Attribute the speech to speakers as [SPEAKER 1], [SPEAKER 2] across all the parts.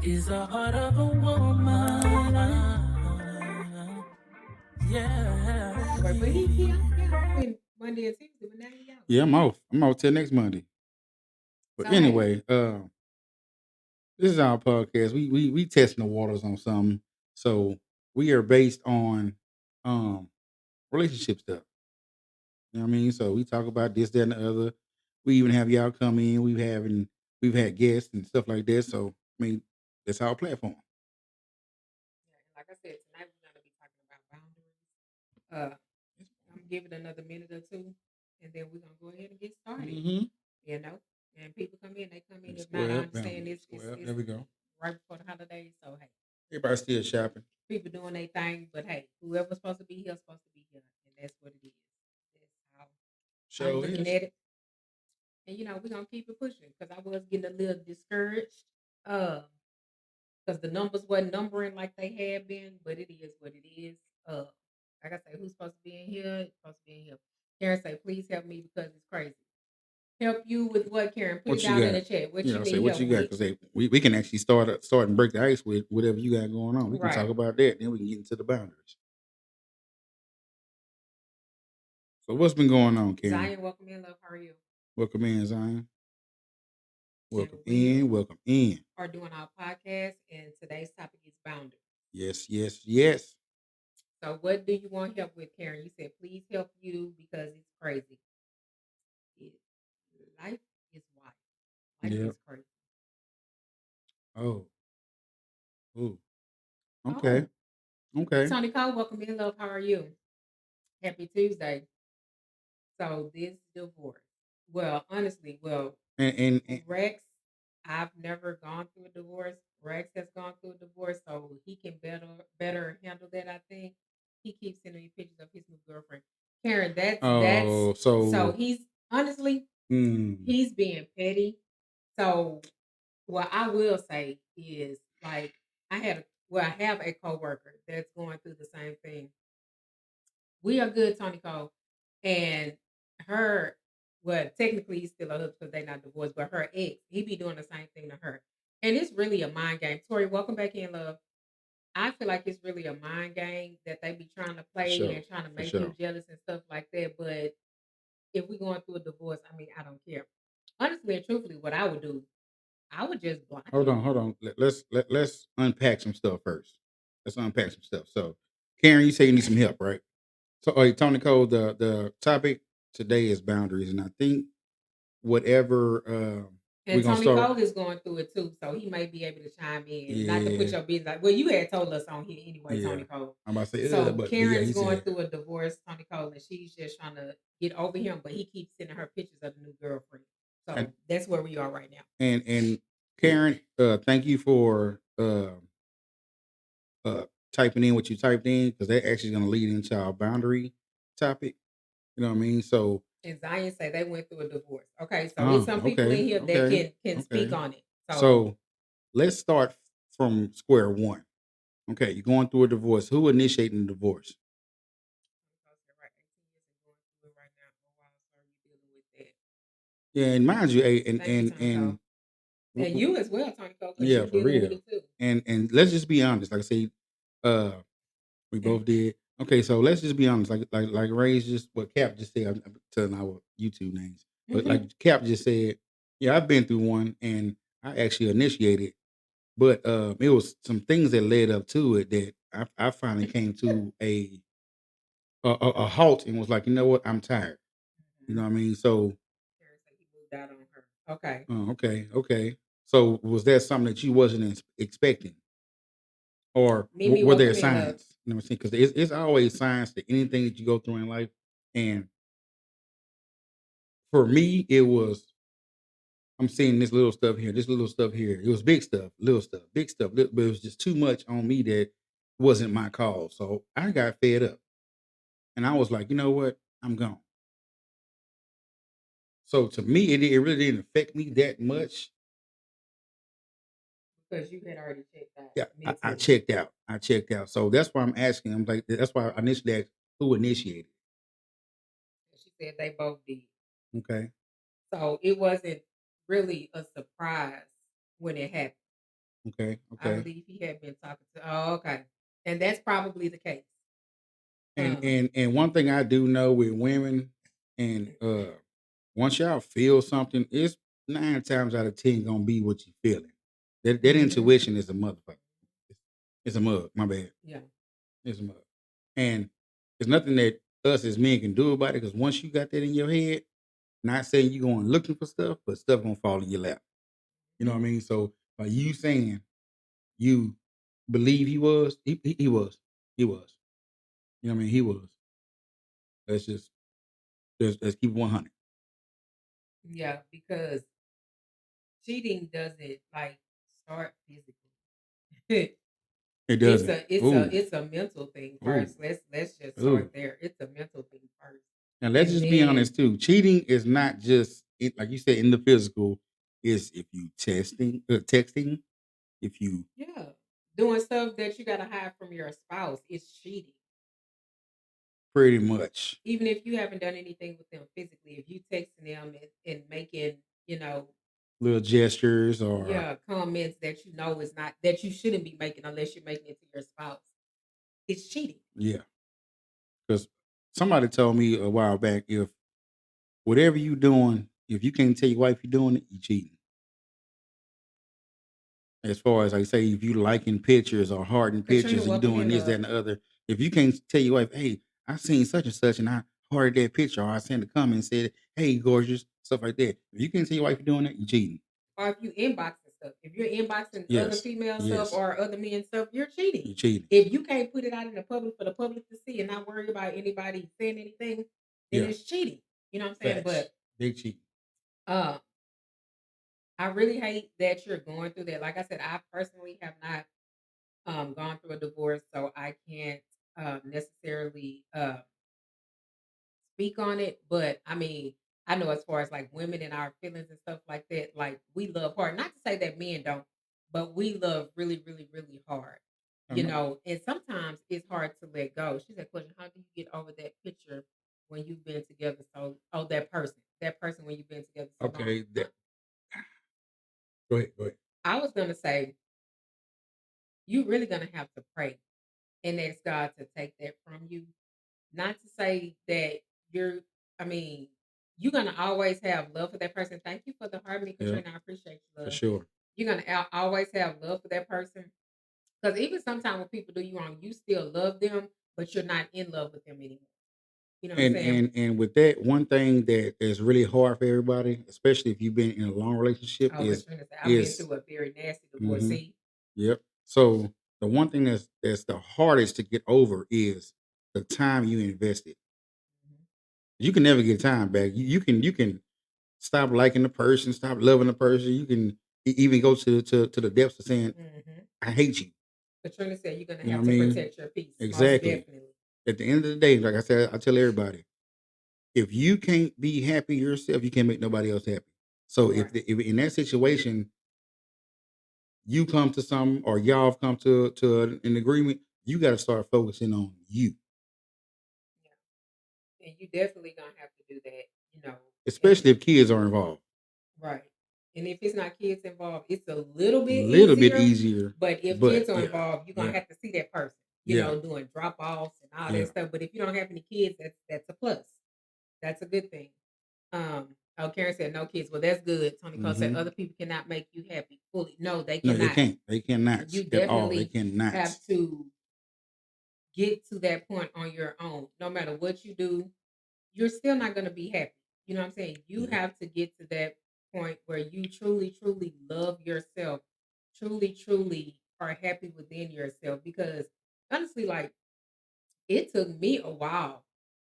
[SPEAKER 1] is the heart of a woman. Yeah.
[SPEAKER 2] Wait, but he off in Monday and Tuesday, but now he out.
[SPEAKER 3] Yeah, I'm off. I'm off till next Monday. But
[SPEAKER 2] So hey,
[SPEAKER 3] anyway, this is our podcast. We testing the waters on something. So we are based on um relationship stuff. You know what I mean? So we talk about this, that, and the other. We even have y'all come in. We've had guests and stuff like that. So I mean, that's our platform.
[SPEAKER 2] yeah, and like I said, tonight we're gonna be talking about boundaries. Uh, I'm gonna give it another minute or two, and then we're gonna go ahead and get started.
[SPEAKER 3] Mm-hmm.
[SPEAKER 2] You know, and people come in, they come in. If not,
[SPEAKER 3] Square
[SPEAKER 2] I
[SPEAKER 3] up,
[SPEAKER 2] understand
[SPEAKER 3] boundaries.
[SPEAKER 2] it's it's,
[SPEAKER 3] Square up.
[SPEAKER 2] it's
[SPEAKER 3] There we go.
[SPEAKER 2] right before the holidays, so hey,
[SPEAKER 3] Everybody still shopping.
[SPEAKER 2] people doing their thing. But hey, whoever's supposed to be here is supposed to be here, and that's what it is. That's how I'm
[SPEAKER 3] Show
[SPEAKER 2] looking
[SPEAKER 3] is.
[SPEAKER 2] at it. And we're gonna keep it pushing because I was getting a little discouraged. Uh, because the numbers wasn't numbering like they had been, but it is what it is. Uh, like I say, who's supposed to be in here? It's supposed to be in here. Karen say, please help me because it's crazy. Help you with what, Karen? Put it
[SPEAKER 3] What you
[SPEAKER 2] down in
[SPEAKER 3] got?
[SPEAKER 2] the chat. What
[SPEAKER 3] You
[SPEAKER 2] you
[SPEAKER 3] know, say
[SPEAKER 2] need
[SPEAKER 3] what
[SPEAKER 2] help
[SPEAKER 3] you got
[SPEAKER 2] with?
[SPEAKER 3] because we can actually start and break the ice with whatever you got going on. We can talk
[SPEAKER 2] Right.
[SPEAKER 3] about that, then we can get into the boundaries. So what's been going on, Karen?
[SPEAKER 2] Zion, welcome in, love. How are you?
[SPEAKER 3] Welcome in, Zion.
[SPEAKER 2] And
[SPEAKER 3] Welcome
[SPEAKER 2] we
[SPEAKER 3] in. Welcome in.
[SPEAKER 2] are doing our podcast, and today's topic is boundaries.
[SPEAKER 3] Yes, yes, yes.
[SPEAKER 2] So, what do you want help with, Karen? You said, please help you because it's crazy. It, life is wild. Life is
[SPEAKER 3] Yep.
[SPEAKER 2] crazy.
[SPEAKER 3] Oh, ooh. Okay.
[SPEAKER 2] Oh,
[SPEAKER 3] Okay.
[SPEAKER 2] Tony Cole, welcome in, love. How are you? Happy Tuesday. So this divorce. Well, honestly,
[SPEAKER 3] And
[SPEAKER 2] Rex, I've never gone through a divorce. Rex has gone through a divorce, so he can better handle that, I think. He keeps sending me pictures of his new girlfriend. Karen, that's
[SPEAKER 3] oh,
[SPEAKER 2] so
[SPEAKER 3] so
[SPEAKER 2] he's honestly
[SPEAKER 3] mm,
[SPEAKER 2] he's being petty. So what I will say is like I have a coworker that's going through the same thing. We are good, Tony Cole. And her, well, technically he's still a husband because they're not divorced, but her ex, he be doing the same thing to her. And it's really a mind game. Tori, welcome back in, love. I feel like it's really a mind game that they be trying to
[SPEAKER 3] for
[SPEAKER 2] play
[SPEAKER 3] sure.
[SPEAKER 2] and trying to
[SPEAKER 3] For
[SPEAKER 2] make you
[SPEAKER 3] sure.
[SPEAKER 2] jealous and stuff like that. But if we're going through a divorce, I mean, I don't care. Honestly and truthfully, what I would do, I would just block
[SPEAKER 3] Hold
[SPEAKER 2] him.
[SPEAKER 3] on, hold on. Let's unpack some stuff first. Let's unpack some stuff. So Karen, you say you need some help, right? So Tony Cole, the topic today is boundaries. And I think whatever
[SPEAKER 2] And
[SPEAKER 3] we're gonna
[SPEAKER 2] Tony
[SPEAKER 3] start.
[SPEAKER 2] Cole is going through it too, so he may be able to chime in. Not to put
[SPEAKER 3] Yeah,
[SPEAKER 2] your business like, well, you had told us on here anyway,
[SPEAKER 3] yeah.
[SPEAKER 2] Tony Cole.
[SPEAKER 3] I'm about to say,
[SPEAKER 2] So
[SPEAKER 3] but yeah,
[SPEAKER 2] Karen's
[SPEAKER 3] he
[SPEAKER 2] going
[SPEAKER 3] said,
[SPEAKER 2] through a divorce, Tony Cole, and she's just trying to get over him, but he keeps sending her pictures of the new girlfriend.
[SPEAKER 3] and
[SPEAKER 2] So that's where we are right now.
[SPEAKER 3] and Karen, thank you for uh typing in what you typed in because that actually gonna lead into our boundary topic. You know what I mean? So,
[SPEAKER 2] And Zion say they went through a divorce. Okay, so it's some people
[SPEAKER 3] okay,
[SPEAKER 2] in here that
[SPEAKER 3] okay,
[SPEAKER 2] can speak
[SPEAKER 3] okay.
[SPEAKER 2] on it. So
[SPEAKER 3] So let's start from square one. Okay, you're going through a divorce. Who initiating the divorce?
[SPEAKER 2] right, 18 years and going through it right now. Oh wow, so you dealing with that.
[SPEAKER 3] Yeah, and mind you,
[SPEAKER 2] Thank you, Tony Cole.
[SPEAKER 3] w-
[SPEAKER 2] And
[SPEAKER 3] w-
[SPEAKER 2] you as well, Tony Cole, because
[SPEAKER 3] yeah,
[SPEAKER 2] you
[SPEAKER 3] for
[SPEAKER 2] dealing with
[SPEAKER 3] real.
[SPEAKER 2] it too.
[SPEAKER 3] And let's just be honest. Like I say, uh, we both did. Okay, so let's just be honest. Like Ray's just what Cap just said. I'm telling our YouTube names, but like Cap just said, yeah, I've been through one, and I actually initiated. But it was some things that led up to it that I finally came to a halt and was like, you know what, I'm tired. You know what I mean? So,
[SPEAKER 2] Karen said he moved out on her. Okay.
[SPEAKER 3] okay, okay. So was that something that you wasn't expecting, or
[SPEAKER 2] Mimi,
[SPEAKER 3] were there
[SPEAKER 2] welcome in, love.
[SPEAKER 3] signs? You know what I'm saying? Because it's always signs to anything that you go through in life. And for me, it was I'm seeing this little stuff here, this little stuff here. It was big stuff, little stuff, big stuff, but it was just too much on me that wasn't my call. So I got fed up, and I was like, you know what, I'm gone. So to me, it really didn't affect me that much.
[SPEAKER 2] Because you had already checked out
[SPEAKER 3] Yeah, I
[SPEAKER 2] mentally.
[SPEAKER 3] checked out. I checked out. So that's why I'm asking. I'm like, that's why I initially asked who initiated.
[SPEAKER 2] She said they both did.
[SPEAKER 3] Okay.
[SPEAKER 2] So it wasn't really a surprise when it happened.
[SPEAKER 3] Okay,
[SPEAKER 2] I
[SPEAKER 3] okay.
[SPEAKER 2] believe he had been talking to. Oh, okay, and that's probably the case. Um,
[SPEAKER 3] And one thing I do know with women, and once y'all feel something, it's 9 times out of 10 gonna be what you feeling. That
[SPEAKER 2] hmm
[SPEAKER 3] intuition is a motherfucker. It's a mug. My bad.
[SPEAKER 2] yeah,
[SPEAKER 3] It's a mug. And there's nothing that us as men can do about it because once you got that in your head, not saying you going looking for stuff, but stuff gonna fall in your lap. You know
[SPEAKER 2] mhm,
[SPEAKER 3] what I mean? So by you saying you believe he was, he was. You know what I mean? He was. Let's just let's keep it 100.
[SPEAKER 2] yeah, because cheating doesn't like start physically.
[SPEAKER 3] It
[SPEAKER 2] It's
[SPEAKER 3] doesn't.
[SPEAKER 2] a it's a
[SPEAKER 3] Ooh,
[SPEAKER 2] it's a mental thing
[SPEAKER 3] ooh,
[SPEAKER 2] first. Let's just start
[SPEAKER 3] ooh.
[SPEAKER 2] there. It's a mental thing first,
[SPEAKER 3] And let's
[SPEAKER 2] and
[SPEAKER 3] just be
[SPEAKER 2] then
[SPEAKER 3] honest too. Cheating is not just it, like you said in the physical. Is if you texting, if you
[SPEAKER 2] yeah, doing stuff that you gotta hide from your spouse is cheating.
[SPEAKER 3] pretty much
[SPEAKER 2] Even if you haven't done anything with them physically, if you texting them and making, you know,
[SPEAKER 3] little gestures or
[SPEAKER 2] yeah, comments that you know is not that you shouldn't be making unless you're making it to your spouse, it's cheating.
[SPEAKER 3] yeah. Because somebody told me a while back, if whatever you doing, if you can't tell your wife you're doing it, you cheating. As far as like say, if you liking pictures or hearting
[SPEAKER 2] Katrina,
[SPEAKER 3] pictures and
[SPEAKER 2] welcome
[SPEAKER 3] doing
[SPEAKER 2] in,
[SPEAKER 3] this, that,
[SPEAKER 2] love.
[SPEAKER 3] and the other, if you can't tell your wife, hey, I seen such and such and I hearted that picture, or I sent a comment and said, hey, gorgeous, stuff like that. If you can't tell your wife you're doing it, you cheating.
[SPEAKER 2] Or if you inboxing stuff, if you're inboxing other
[SPEAKER 3] Yes.
[SPEAKER 2] female stuff
[SPEAKER 3] Yes.
[SPEAKER 2] or other men stuff, you're cheating.
[SPEAKER 3] You cheating.
[SPEAKER 2] If you can't put it out in the public for the public to see and not worry about anybody saying anything, then
[SPEAKER 3] Yeah.
[SPEAKER 2] it's cheating. You know what I'm saying?
[SPEAKER 3] Facts.
[SPEAKER 2] But
[SPEAKER 3] Big cheating.
[SPEAKER 2] uh I really hate that you're going through that. Like I said, I personally have not gone through a divorce, so I can't necessarily speak on it. But I mean, I know as far as like women and our feelings and stuff like that, like we love hard. Not to say that men don't, but we love really, really, really hard.
[SPEAKER 3] I
[SPEAKER 2] You
[SPEAKER 3] know.
[SPEAKER 2] know, and sometimes it's hard to let go. She said, "Question: How do you get over that picture when you've been together so? Oh, that person when you've been together so long."
[SPEAKER 3] Okay. Go ahead. Go ahead.
[SPEAKER 2] I was gonna say you really gonna have to pray and ask God to take that from you. Not to say that you're, I mean, you're gonna always have love for that person. Thank you for the harmony,
[SPEAKER 3] Yeah,
[SPEAKER 2] Katrina. I appreciate you,
[SPEAKER 3] for
[SPEAKER 2] love.
[SPEAKER 3] sure.
[SPEAKER 2] You're gonna always have love for that person because even sometimes when people do you wrong, you still love them, but you're not in love with them anymore. You know what I'm
[SPEAKER 3] And
[SPEAKER 2] saying?
[SPEAKER 3] with that, one thing that is really hard for everybody, especially if you've been in a long relationship,
[SPEAKER 2] Oh, Katrina said I've been
[SPEAKER 3] is
[SPEAKER 2] through a very nasty divorce.
[SPEAKER 3] hmm
[SPEAKER 2] See,
[SPEAKER 3] yep. So the one thing that's the hardest to get over is the time you invested.
[SPEAKER 2] hmm
[SPEAKER 3] You can never get time back. You can stop liking the person, stop loving the person. You can even go to the depths of saying,
[SPEAKER 2] hmm
[SPEAKER 3] I hate you.
[SPEAKER 2] Katrina said you're gonna
[SPEAKER 3] You know
[SPEAKER 2] have
[SPEAKER 3] what I
[SPEAKER 2] to
[SPEAKER 3] mean?
[SPEAKER 2] protect your peace, most
[SPEAKER 3] Exactly.
[SPEAKER 2] definitely.
[SPEAKER 3] At the end of the day, like I said, I tell everybody, if you can't be happy yourself, you can't make nobody else happy. So
[SPEAKER 2] Right.
[SPEAKER 3] if in that situation you come to some or y'all have come to an agreement, you got to start focusing on you,
[SPEAKER 2] Yeah. And you definitely gonna have to do that, you know, and
[SPEAKER 3] especially if kids are involved.
[SPEAKER 2] right. And if it's not kids involved, it's a little bit
[SPEAKER 3] Little bit
[SPEAKER 2] easier.
[SPEAKER 3] easier,
[SPEAKER 2] But if
[SPEAKER 3] but
[SPEAKER 2] kids are
[SPEAKER 3] yeah,
[SPEAKER 2] involved, you're gonna
[SPEAKER 3] yeah,
[SPEAKER 2] have to see that person, you
[SPEAKER 3] yeah,
[SPEAKER 2] know, doing drop offs and all that
[SPEAKER 3] yeah.
[SPEAKER 2] stuff. But if you don't have any kids, that's a plus. That's a good thing. Oh, Karen said no kids. Well, that's good. Tony Cole said
[SPEAKER 3] Hmm.
[SPEAKER 2] other people cannot make you happy fully. No, they
[SPEAKER 3] No, they
[SPEAKER 2] cannot.
[SPEAKER 3] can't. They cannot
[SPEAKER 2] You
[SPEAKER 3] at all. They
[SPEAKER 2] definitely
[SPEAKER 3] cannot.
[SPEAKER 2] have to get to that point on your own. No matter what you do, you're still not going to be happy. You know what I'm saying? You
[SPEAKER 3] Yeah.
[SPEAKER 2] have to get to that point where you truly, truly love yourself, truly, truly are happy within yourself. Because honestly, like it took me a while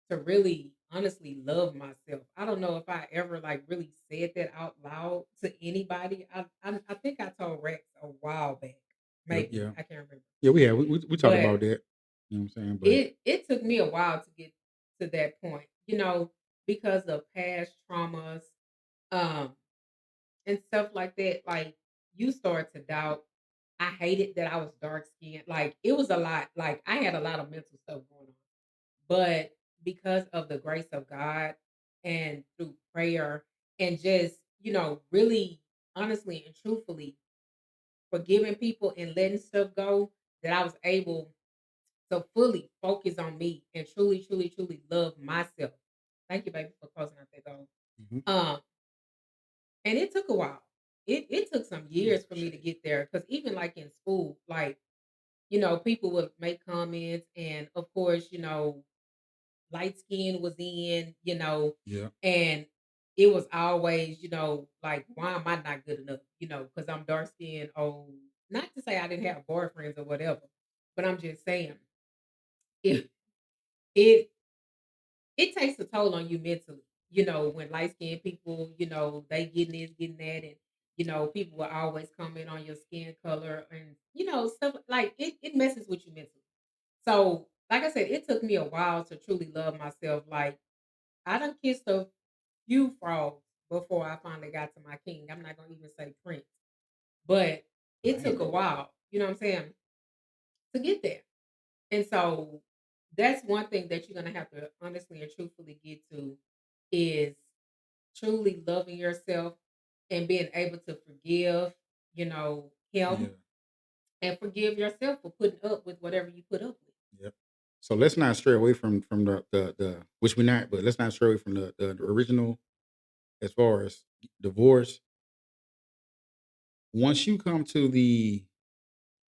[SPEAKER 2] to really honestly love myself. I don't know if I ever like really said that out loud to anybody. I think I told Rex a while back.
[SPEAKER 3] Yep.
[SPEAKER 2] Maybe
[SPEAKER 3] Yeah.
[SPEAKER 2] I can't remember.
[SPEAKER 3] Yeah. We talked
[SPEAKER 2] But
[SPEAKER 3] about that. You know what I'm saying? But
[SPEAKER 2] it took me a while to get to that point, you know, because of past traumas, um, and stuff like that. Like you start to doubt. I hated that I was dark skinned. Like it was a lot. Like I had a lot of mental stuff going on. But because of the grace of God and through prayer and just, you know, really honestly and truthfully forgiving people and letting stuff go, that I was able to fully focus on me and truly, truly, truly love myself. Thank you, baby, for closing out that door.
[SPEAKER 3] Mhm.
[SPEAKER 2] And it took a while. It took some years for me to get there because even like in school, like people would make comments, and of course, light skin was in,
[SPEAKER 3] Yeah.
[SPEAKER 2] and it was always, like, why am I not good enough? Because I'm dark skinned, old. Not to say I didn't have boyfriends or whatever, but I'm just saying it it it takes a toll on you mentally. When light skinned people, they getting this, getting that, and people will always comment on your skin color and stuff like it messes with you mentally. So, like I said, it took me a while to truly love myself. Like I done kissed a few frogs before I finally got to my king. I'm not gonna even say prince, but it took
[SPEAKER 3] Right.
[SPEAKER 2] a while. You know what I'm saying, to get there. And so that's one thing that you're gonna have to honestly and truthfully get to is truly loving yourself and being able to forgive, him
[SPEAKER 3] Yeah.
[SPEAKER 2] and forgive yourself for putting up with whatever you put up with.
[SPEAKER 3] Yep. So let's not stray away from the which we're not, but let's not stray away from the original as far as divorce. Once you come to the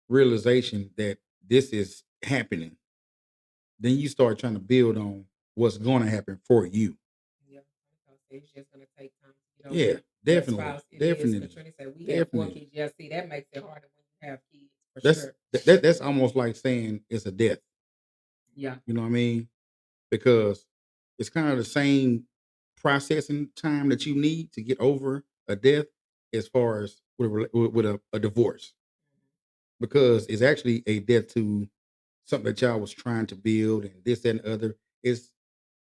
[SPEAKER 3] realization that this is happening, then you start trying to build on what's going to happen for you.
[SPEAKER 2] Yeah, because it's just gonna take time to get over
[SPEAKER 3] Yeah,
[SPEAKER 2] your
[SPEAKER 3] definitely,
[SPEAKER 2] spouse. It is.
[SPEAKER 3] definitely,
[SPEAKER 2] Katrina said we had 4 kids.
[SPEAKER 3] definitely.
[SPEAKER 2] Yeah, see, that makes it harder when you have kids for
[SPEAKER 3] That's
[SPEAKER 2] sure.
[SPEAKER 3] that's almost like saying it's a death.
[SPEAKER 2] Yeah.
[SPEAKER 3] You know what I mean? Because it's kind of the same processing time that you need to get over a death as far as with a divorce, because it's actually a death to something that y'all was trying to build and this that, and the other. It's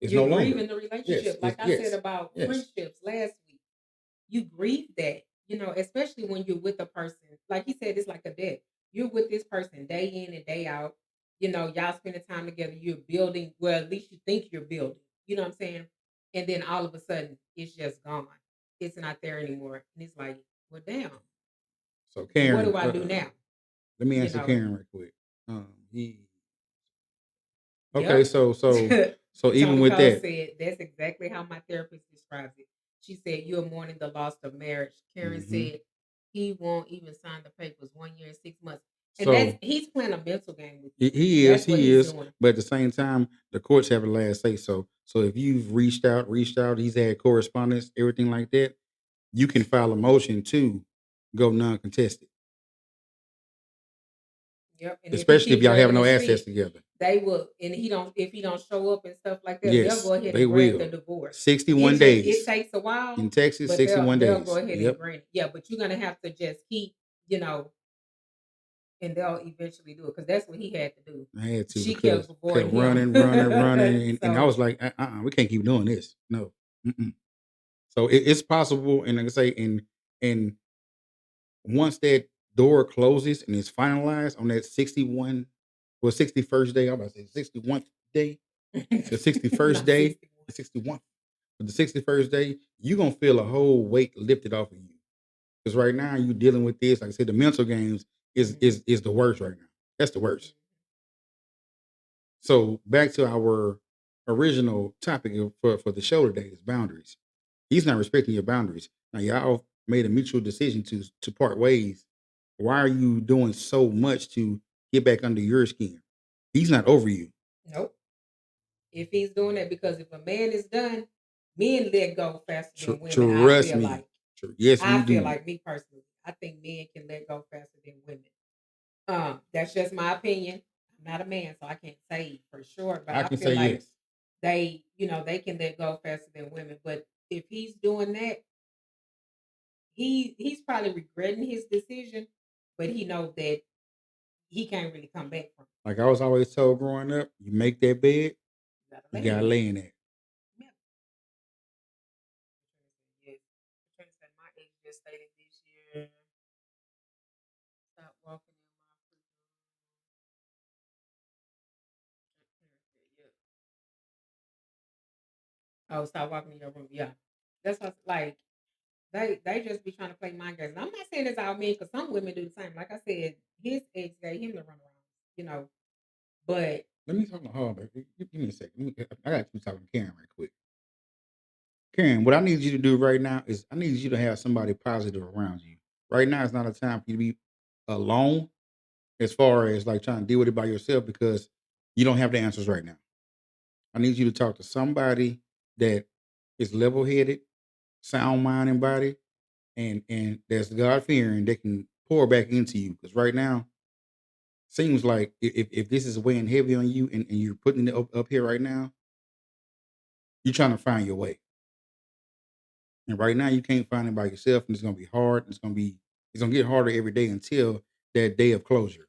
[SPEAKER 2] You're
[SPEAKER 3] no longer.
[SPEAKER 2] grieving the
[SPEAKER 3] Yes,
[SPEAKER 2] relationship.
[SPEAKER 3] it's
[SPEAKER 2] Like I said
[SPEAKER 3] yes,
[SPEAKER 2] about
[SPEAKER 3] yes.
[SPEAKER 2] friendships last week, you grieve that, especially when you're with a person. Like he said, it's like a death. You're with this person day in and day out. Y'all spending time together. You're building, well, at least you think you're building. You know what I'm saying? And then all of a sudden, it's just gone. It's not there anymore. And it's like, well, damn,
[SPEAKER 3] So
[SPEAKER 2] what
[SPEAKER 3] Karen,
[SPEAKER 2] do I do now?
[SPEAKER 3] let me
[SPEAKER 2] You
[SPEAKER 3] answer
[SPEAKER 2] know?
[SPEAKER 3] Karen right quick. He okay.
[SPEAKER 2] Yep.
[SPEAKER 3] So even
[SPEAKER 2] Tony
[SPEAKER 3] with
[SPEAKER 2] Cole
[SPEAKER 3] that,
[SPEAKER 2] said that's exactly how my therapist describes it. She said, "You're mourning the loss of marriage." Karen
[SPEAKER 3] hmm
[SPEAKER 2] said, "He won't even sign the papers 1 year and 6 months." And that's
[SPEAKER 3] so
[SPEAKER 2] he's playing a mental game with you.
[SPEAKER 3] he is,
[SPEAKER 2] That's what
[SPEAKER 3] he
[SPEAKER 2] he's
[SPEAKER 3] is,
[SPEAKER 2] doing.
[SPEAKER 3] but at the same time, the courts have the last say. So if you've reached out, he's had correspondence, everything like that, you can file a motion to go non-contested,
[SPEAKER 2] Yep. And if he
[SPEAKER 3] especially if
[SPEAKER 2] keep
[SPEAKER 3] y'all have
[SPEAKER 2] dragging
[SPEAKER 3] no
[SPEAKER 2] his
[SPEAKER 3] assets
[SPEAKER 2] feet,
[SPEAKER 3] together.
[SPEAKER 2] they will. And he don't. If he don't show up and stuff like that, they'll
[SPEAKER 3] Yes,
[SPEAKER 2] go ahead
[SPEAKER 3] they
[SPEAKER 2] and grant the
[SPEAKER 3] will.
[SPEAKER 2] divorce.
[SPEAKER 3] 61
[SPEAKER 2] It
[SPEAKER 3] days
[SPEAKER 2] takes a while,
[SPEAKER 3] in Texas,
[SPEAKER 2] but they'll
[SPEAKER 3] 61
[SPEAKER 2] they'll go
[SPEAKER 3] days.
[SPEAKER 2] ahead and
[SPEAKER 3] Yep,
[SPEAKER 2] grant it. Yeah, but you're gonna have to just keep, you know, and they'll eventually do it because that's what he had to do.
[SPEAKER 3] I had to
[SPEAKER 2] She
[SPEAKER 3] because
[SPEAKER 2] kept
[SPEAKER 3] kept
[SPEAKER 2] avoiding him.
[SPEAKER 3] running, running, running, and I
[SPEAKER 2] So
[SPEAKER 3] was like, we can't keep doing this. No. Mm-mm. So it's possible, and like I say, and once that door closes and is finalized on that 61, well, 61st day, I'm about to say 61st day, the 61st
[SPEAKER 2] not
[SPEAKER 3] day,
[SPEAKER 2] 61.
[SPEAKER 3] the 61st, but the 61st day, you're gonna feel a whole weight lifted off of you. Because right now you dealing with this, like I said, the mental games
[SPEAKER 2] Mhm,
[SPEAKER 3] is the worst right now. That's the
[SPEAKER 2] mhm.
[SPEAKER 3] worst. So back to our original topic for the show today is boundaries. He's not respecting your boundaries. Now y'all made a mutual decision to part ways. Why are you doing so much to get back under your skin? He's not over you.
[SPEAKER 2] Nope. If he's doing that, because if a man is done, men let go faster than women.
[SPEAKER 3] Trust me. Yes,
[SPEAKER 2] I
[SPEAKER 3] we
[SPEAKER 2] feel
[SPEAKER 3] do.
[SPEAKER 2] like me personally, I think men can let go faster than women. That's just my opinion. I'm not a man, so I can't say for sure, but
[SPEAKER 3] I
[SPEAKER 2] I
[SPEAKER 3] can
[SPEAKER 2] feel
[SPEAKER 3] say
[SPEAKER 2] like
[SPEAKER 3] yes.
[SPEAKER 2] they can let go faster than women. But if he's doing that, he's probably regretting his decision, but he knows that he can't really come back from it.
[SPEAKER 3] Like I was always told growing up, you make that bed,
[SPEAKER 2] You gotta
[SPEAKER 3] you
[SPEAKER 2] lay
[SPEAKER 3] gotta
[SPEAKER 2] in it.
[SPEAKER 3] lay in it.
[SPEAKER 2] Yeah. Yes. Katrina said my age just stated this year. Stop walking in my freaking. Oh, stop walking in your room. Yeah. That's what, like. They just be trying to play mind games. And I'm not saying it's all men because some women do the same. Like I said, his ex gave him the runaround, you know. But
[SPEAKER 3] Let me talk to her, but give me a second. I got to talking to Karen right quick. Karen, what I need you to do right now is I need you to have somebody positive around you. Right now, it's not a time for you to be alone as far as like trying to deal with it by yourself because you don't have the answers right now. I need you to talk to somebody that is level headed, sound mind and body, and that's God fearing that can pour back into you. Because right now, seems like if this is weighing heavy on you and you're putting it up here right now, you're trying to find your way. And right now you can't find it by yourself, and it's gonna be hard. It's gonna get harder every day until that day of closure.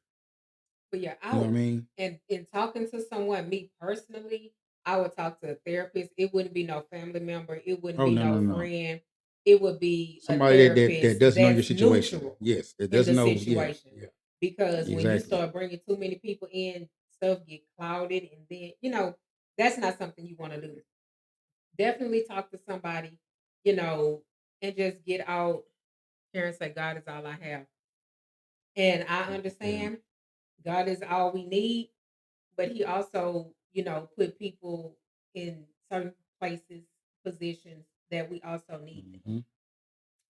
[SPEAKER 2] yeah,
[SPEAKER 3] You know what I mean?
[SPEAKER 2] and in talking to someone, me personally, I would talk to a therapist. It wouldn't be no family member. It wouldn't
[SPEAKER 3] Oh
[SPEAKER 2] be
[SPEAKER 3] no, no,
[SPEAKER 2] no
[SPEAKER 3] no.
[SPEAKER 2] friend. It would be a
[SPEAKER 3] Somebody that
[SPEAKER 2] therapist
[SPEAKER 3] doesn't know your
[SPEAKER 2] that's
[SPEAKER 3] situation.
[SPEAKER 2] neutral
[SPEAKER 3] Yes, that
[SPEAKER 2] in
[SPEAKER 3] doesn't
[SPEAKER 2] the
[SPEAKER 3] know. Yeah,
[SPEAKER 2] situation.
[SPEAKER 3] yeah,
[SPEAKER 2] Because when you
[SPEAKER 3] exactly.
[SPEAKER 2] start bringing too many people in, stuff get clouded, and then that's not something you want to do. Definitely talk to somebody, you know, and just get out here and say, God is all I have. And I
[SPEAKER 3] Yeah.
[SPEAKER 2] understand God is all we need, but He also, put people in certain places, positions that we also need them.
[SPEAKER 3] Hmm.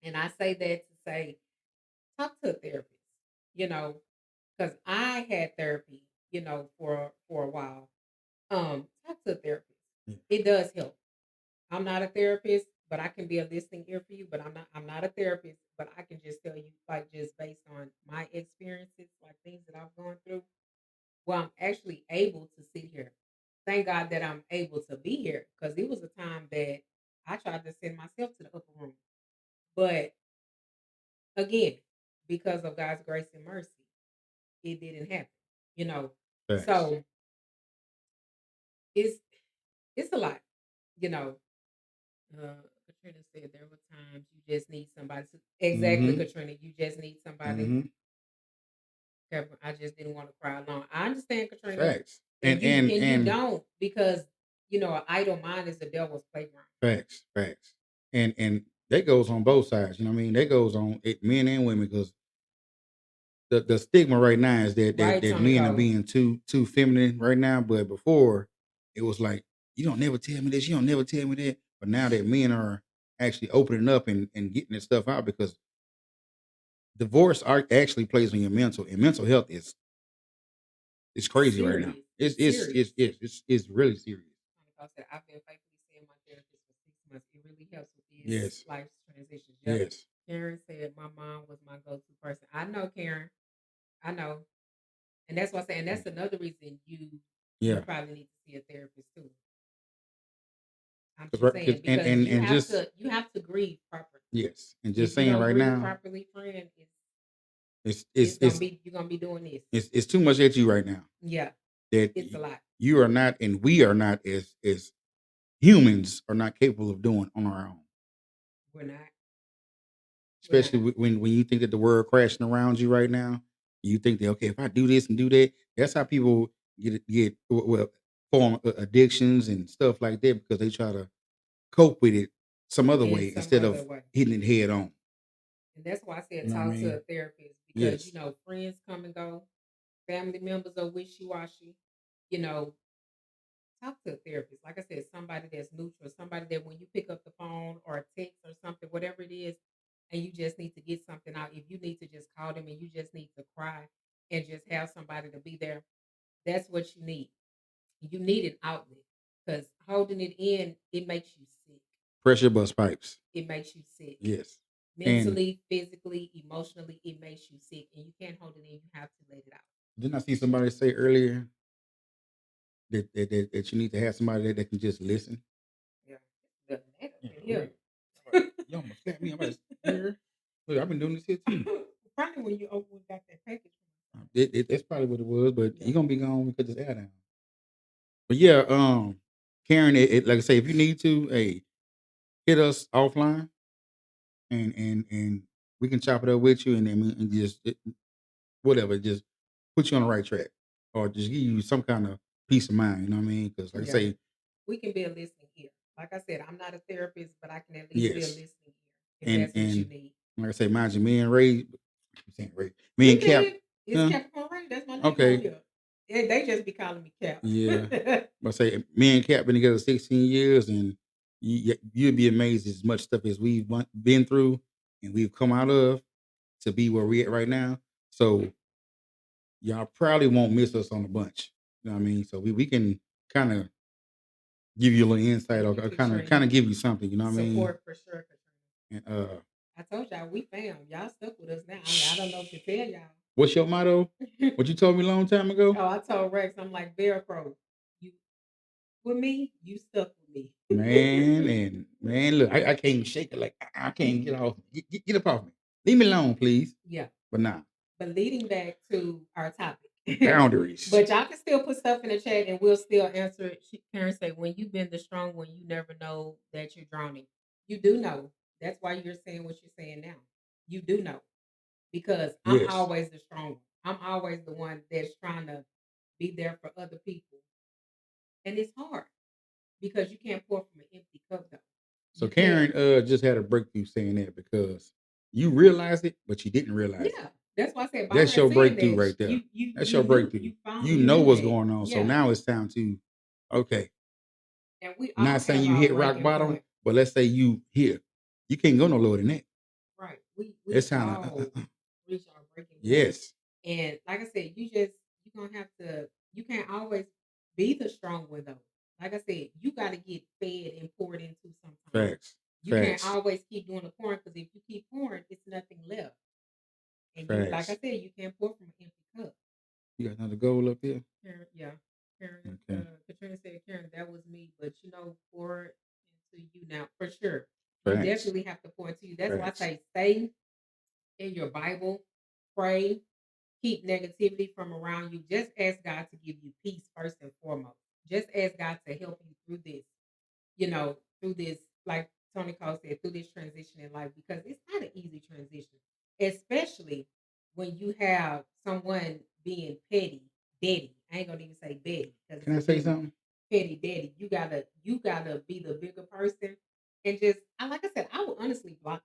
[SPEAKER 2] And I say that to say, talk to a therapist, you know, because I had therapy, for a while. Talk to a therapist.
[SPEAKER 3] Yeah.
[SPEAKER 2] It does help. I'm not a therapist, but I can be a listening ear for you. But I'm not a therapist, but I can just tell you, like, just based on my experiences, like things that I've gone through. Well, I'm actually able to sit here. Thank God that I'm able to be here because it was a time that I tried to send myself to the upper room. But again, because of God's grace and mercy, it didn't happen. You know,
[SPEAKER 3] Facts.
[SPEAKER 2] so it's it's a lot. You know, Katrina said there were times you just need somebody to exactly,
[SPEAKER 3] Hmm.
[SPEAKER 2] Katrina. You just need somebody.
[SPEAKER 3] Hmm.
[SPEAKER 2] Kevin, I just didn't want to cry alone. I understand, Katrina,
[SPEAKER 3] Facts.
[SPEAKER 2] and you
[SPEAKER 3] And
[SPEAKER 2] don't because an idle mind is the devil's playground.
[SPEAKER 3] facts. Facts. And that goes on both sides. You know what I mean? That goes on men and women because the stigma right now is
[SPEAKER 2] Right,
[SPEAKER 3] that
[SPEAKER 2] Tony
[SPEAKER 3] men are
[SPEAKER 2] Cole.
[SPEAKER 3] being too feminine right now. But before it was like, you don't never tell me this, you don't never tell me that. But now that men are actually opening up and getting this stuff out because divorce actually plays on your mental and mental health is it's crazy right now.
[SPEAKER 2] Serious. It's serious.
[SPEAKER 3] It's really serious.
[SPEAKER 2] Tony Cole said, I've been faithfully seeing my therapist for 6 months. It really helps with his
[SPEAKER 3] Yes.
[SPEAKER 2] life's transitions. Yep.
[SPEAKER 3] Yes.
[SPEAKER 2] Karen said my mom was my go-to person. I know, Karen. I know. And that's why I say, and that's another reason you
[SPEAKER 3] Yeah.
[SPEAKER 2] probably need to see a therapist too. I'm just
[SPEAKER 3] Cause,
[SPEAKER 2] saying because you
[SPEAKER 3] and
[SPEAKER 2] have
[SPEAKER 3] just
[SPEAKER 2] to you have to grieve properly.
[SPEAKER 3] yes. And just
[SPEAKER 2] If you
[SPEAKER 3] saying
[SPEAKER 2] don't
[SPEAKER 3] right
[SPEAKER 2] grieve
[SPEAKER 3] now,
[SPEAKER 2] properly, friend,
[SPEAKER 3] it's
[SPEAKER 2] it's
[SPEAKER 3] it's
[SPEAKER 2] gonna
[SPEAKER 3] it's
[SPEAKER 2] be you're gonna be doing this.
[SPEAKER 3] it's too much at you right now.
[SPEAKER 2] Yeah,
[SPEAKER 3] That
[SPEAKER 2] it's a lot.
[SPEAKER 3] you are not and we are not as humans are not capable of doing on our own.
[SPEAKER 2] We're not. We're not.
[SPEAKER 3] Especially when you think that the world crashing around you right now, you think that okay, if I do this and do that, that's how people well form addictions and stuff like that because they try to cope with it some other
[SPEAKER 2] In
[SPEAKER 3] way
[SPEAKER 2] some
[SPEAKER 3] instead
[SPEAKER 2] other
[SPEAKER 3] of
[SPEAKER 2] way.
[SPEAKER 3] hitting it head on.
[SPEAKER 2] And that's why I said
[SPEAKER 3] You know what I
[SPEAKER 2] talk to a
[SPEAKER 3] mean?
[SPEAKER 2] therapist because
[SPEAKER 3] Yes.
[SPEAKER 2] friends come and go, family members are wishy washy. You know, talk to a therapist. Like I said, somebody that's neutral, somebody that when you pick up the phone or a text or something, whatever it is, and you just need to get something out. If you need to just call them and you just need to cry and just have somebody to be there, that's what you need. You need an outlet because holding it in, it makes you sick.
[SPEAKER 3] Pressure bust pipes.
[SPEAKER 2] It makes you sick.
[SPEAKER 3] Yes. And
[SPEAKER 2] Mentally, physically, emotionally, it makes you sick. And you can't hold it in. You have to let it out.
[SPEAKER 3] didn't I see somebody say earlier that you need to have somebody that can just listen?
[SPEAKER 2] Yeah. The net
[SPEAKER 3] Yeah,
[SPEAKER 2] up in
[SPEAKER 3] for real.
[SPEAKER 2] here.
[SPEAKER 3] You almost slapped me. I'm like, here. Look, I've been doing this here too.
[SPEAKER 2] Probably when you got that package.
[SPEAKER 3] That's probably what it was, but
[SPEAKER 2] Yeah.
[SPEAKER 3] you're gonna be gone because it's air down. But yeah, Karen, like I say, if you need to, hey, hit us offline and we can chop it up with you and then and just whatever, just put you on the right track or just give you some kind of peace of mind. You know what I mean? Because like I
[SPEAKER 2] Yeah.
[SPEAKER 3] say,
[SPEAKER 2] We can be a listening ear. Like I said, I'm not a therapist, but I can at least be a
[SPEAKER 3] yes,
[SPEAKER 2] listening ear. if
[SPEAKER 3] And
[SPEAKER 2] that's what you need.
[SPEAKER 3] like I say, mind you, me and Ray, I'm saying Ray, me
[SPEAKER 2] You
[SPEAKER 3] and Cap,
[SPEAKER 2] good. It's
[SPEAKER 3] huh?
[SPEAKER 2] Capricorn Ray. That's my name on
[SPEAKER 3] Okay,
[SPEAKER 2] here. They just be calling me Cap.
[SPEAKER 3] yeah. But I say me and Cap been together 16 years, and you'd be amazed as much stuff as we've been through and we've come out of to be where we at right now. So y'all probably won't miss us on a bunch. You know what I mean? So we can kind of give you a little insight or
[SPEAKER 2] You for
[SPEAKER 3] kind
[SPEAKER 2] sure.
[SPEAKER 3] of give you something. You know what I mean?
[SPEAKER 2] Support for sure, Katrina.
[SPEAKER 3] And
[SPEAKER 2] I told y'all we fam. Y'all stuck with us now. I don't know what to tell y'all.
[SPEAKER 3] what's your motto? What you told me a long time ago?
[SPEAKER 2] Oh, I told Rex, I'm like Velcro. You with me, you stuck with me.
[SPEAKER 3] Man, look, I can't even shake it. Like I can't get off. Get up off me. Leave me alone, please.
[SPEAKER 2] Yeah.
[SPEAKER 3] But nah,
[SPEAKER 2] But leading back to our topic.
[SPEAKER 3] boundaries.
[SPEAKER 2] But y'all can still put stuff in the chat and we'll still answer it. Karen said, when you've been the strong one, you never know that you're drowning. You do know. That's why you're saying what you're saying now. You do know. Because I'm
[SPEAKER 3] Yes.
[SPEAKER 2] always the strong one. I'm always the one that's trying to be there for other people. And it's hard because you can't pour from an empty cup though.
[SPEAKER 3] So
[SPEAKER 2] You can't.
[SPEAKER 3] Karen just had a breakthrough saying that because you realized it, but you didn't realize it.
[SPEAKER 2] Yeah. That's why I said by
[SPEAKER 3] That's
[SPEAKER 2] her
[SPEAKER 3] your
[SPEAKER 2] saying
[SPEAKER 3] breakthrough
[SPEAKER 2] that,
[SPEAKER 3] right there. That's
[SPEAKER 2] you
[SPEAKER 3] your
[SPEAKER 2] knew,
[SPEAKER 3] breakthrough. You
[SPEAKER 2] you
[SPEAKER 3] know
[SPEAKER 2] knew
[SPEAKER 3] what's
[SPEAKER 2] that.
[SPEAKER 3] going on. So
[SPEAKER 2] Yeah.
[SPEAKER 3] now it's time to, okay,
[SPEAKER 2] And we all
[SPEAKER 3] not saying
[SPEAKER 2] have
[SPEAKER 3] you
[SPEAKER 2] our
[SPEAKER 3] hit rock
[SPEAKER 2] breaking
[SPEAKER 3] bottom,
[SPEAKER 2] point.
[SPEAKER 3] but let's say you here. You can't go no lower than that.
[SPEAKER 2] Right. We
[SPEAKER 3] It's time
[SPEAKER 2] all
[SPEAKER 3] to,
[SPEAKER 2] reach our breaking point.
[SPEAKER 3] yes.
[SPEAKER 2] And like I said, you're gonna have to, you can't always be the strong one though. Like I said, you gotta get fed and poured into sometimes.
[SPEAKER 3] Facts.
[SPEAKER 2] You can't
[SPEAKER 3] Facts.
[SPEAKER 2] always keep doing the pouring because if you keep pouring, it's nothing left. And you, like I
[SPEAKER 3] Facts.
[SPEAKER 2] said, you can't pour from an empty cup.
[SPEAKER 3] You got another goal up there?
[SPEAKER 2] Karen, yeah. Karen,
[SPEAKER 3] Okay.
[SPEAKER 2] Katrina said, Karen, that was me, but pour it into you now for sure. You
[SPEAKER 3] Facts.
[SPEAKER 2] definitely have to pour into you. That's why I
[SPEAKER 3] Facts.
[SPEAKER 2] say stay in your Bible, pray, keep negativity from around you. Just ask God to give you peace first and foremost. Just ask God to help you through this, through this, like Tony Cole said, through this transition in life, because it's not an easy transition, especially when you have someone being petty, daddy. I ain't gonna even say Betty because
[SPEAKER 3] Can I say something?
[SPEAKER 2] petty daddy. You gotta be the bigger person, and just like I said, I would honestly block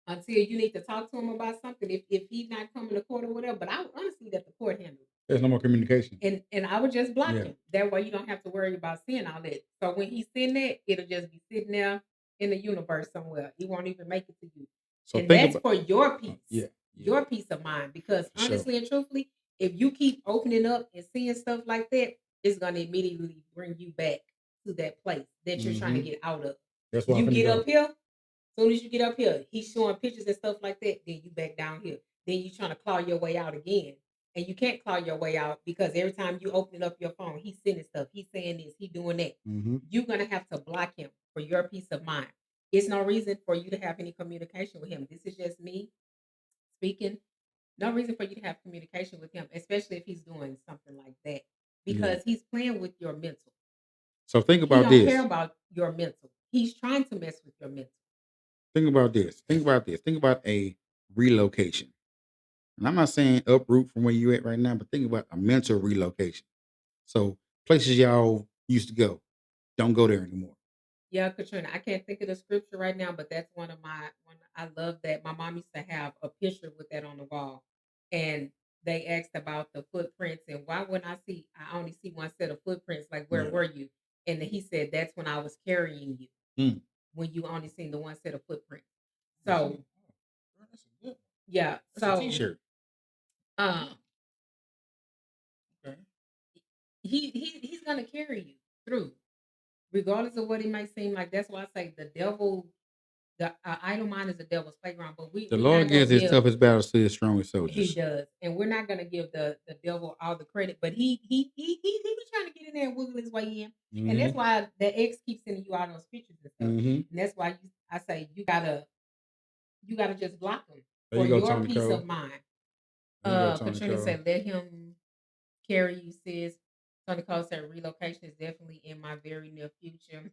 [SPEAKER 2] until you need to talk to him about something. If he's not coming to court or whatever, but I would honestly let the court handle it.
[SPEAKER 3] There's no more communication.
[SPEAKER 2] And I would just block
[SPEAKER 3] Yeah.
[SPEAKER 2] him. That way you don't have to worry about seeing all that. So when he's seeing that, it'll just be sitting there in the universe somewhere. He won't even make it to you.
[SPEAKER 3] So
[SPEAKER 2] And
[SPEAKER 3] think
[SPEAKER 2] that's
[SPEAKER 3] about,
[SPEAKER 2] for your peace.
[SPEAKER 3] yeah.
[SPEAKER 2] Your peace of mind. Because
[SPEAKER 3] For sure.
[SPEAKER 2] honestly and truthfully, if you keep opening up and seeing stuff like that, it's gonna immediately bring you back to that place that you're trying to
[SPEAKER 3] Mhm.
[SPEAKER 2] get out of.
[SPEAKER 3] That's why I'm
[SPEAKER 2] You
[SPEAKER 3] finna
[SPEAKER 2] get
[SPEAKER 3] go.
[SPEAKER 2] up here, soon as you get up here, he's showing pictures and stuff like that. Then you back down here. Then you trying to claw your way out again, and you can't claw your way out because every time you open up your phone, he's sending stuff. He's saying this. He's doing that.
[SPEAKER 3] Mm-hmm.
[SPEAKER 2] You're gonna have to block him for your peace of mind. It's no reason for you to have any communication with him. This is just me speaking. No reason for you to have communication with him, especially if he's doing something like that,
[SPEAKER 3] Yeah.
[SPEAKER 2] because he's playing with your mental.
[SPEAKER 3] So think
[SPEAKER 2] He
[SPEAKER 3] about
[SPEAKER 2] don't
[SPEAKER 3] this.
[SPEAKER 2] care about your mental. He's trying to mess with your mental.
[SPEAKER 3] Think about this. Think about this. Think about a relocation. And I'm not saying uproot from where you're at right now, but think about a mental relocation. So places y'all used to go, don't go there anymore.
[SPEAKER 2] Yeah, Katrina, I can't think of the scripture right now, but that's one. I love that. My mom used to have a picture with that on the wall, and they asked about the footprints and why when I only see one set of footprints. Like, where
[SPEAKER 3] Yeah.
[SPEAKER 2] were you? And he said that's when I was carrying you.
[SPEAKER 3] Mm.
[SPEAKER 2] When you only seen the one set of footprints.
[SPEAKER 3] That's
[SPEAKER 2] So
[SPEAKER 3] it. Oh, that's a good one.
[SPEAKER 2] yeah,
[SPEAKER 3] That's a
[SPEAKER 2] so
[SPEAKER 3] t-shirt.
[SPEAKER 2] um,
[SPEAKER 3] Okay.
[SPEAKER 2] he's gonna carry you through, regardless of what it may seem like. That's why I say the devil. The idle mind is the devil's playground, but
[SPEAKER 3] The
[SPEAKER 2] we're
[SPEAKER 3] Lord
[SPEAKER 2] not gonna
[SPEAKER 3] gives his
[SPEAKER 2] give.
[SPEAKER 3] toughest battles to his strongest
[SPEAKER 2] He
[SPEAKER 3] soldiers.
[SPEAKER 2] does, and we're not gonna give the devil all the credit. But he was trying to get in there and wiggle his way in, and that's
[SPEAKER 3] Mm-hmm.
[SPEAKER 2] why the ex keeps sending you all those pictures and stuff.
[SPEAKER 3] Mm-hmm.
[SPEAKER 2] And that's why I say you gotta just block them
[SPEAKER 3] There
[SPEAKER 2] for
[SPEAKER 3] you go,
[SPEAKER 2] your
[SPEAKER 3] Tony
[SPEAKER 2] peace
[SPEAKER 3] Cole.
[SPEAKER 2] of mind.
[SPEAKER 3] There you go, Tony
[SPEAKER 2] Katrina
[SPEAKER 3] Cole.
[SPEAKER 2] said, "Let him carry you, sis." Tony Cole said, "Relocation is definitely in my very near future."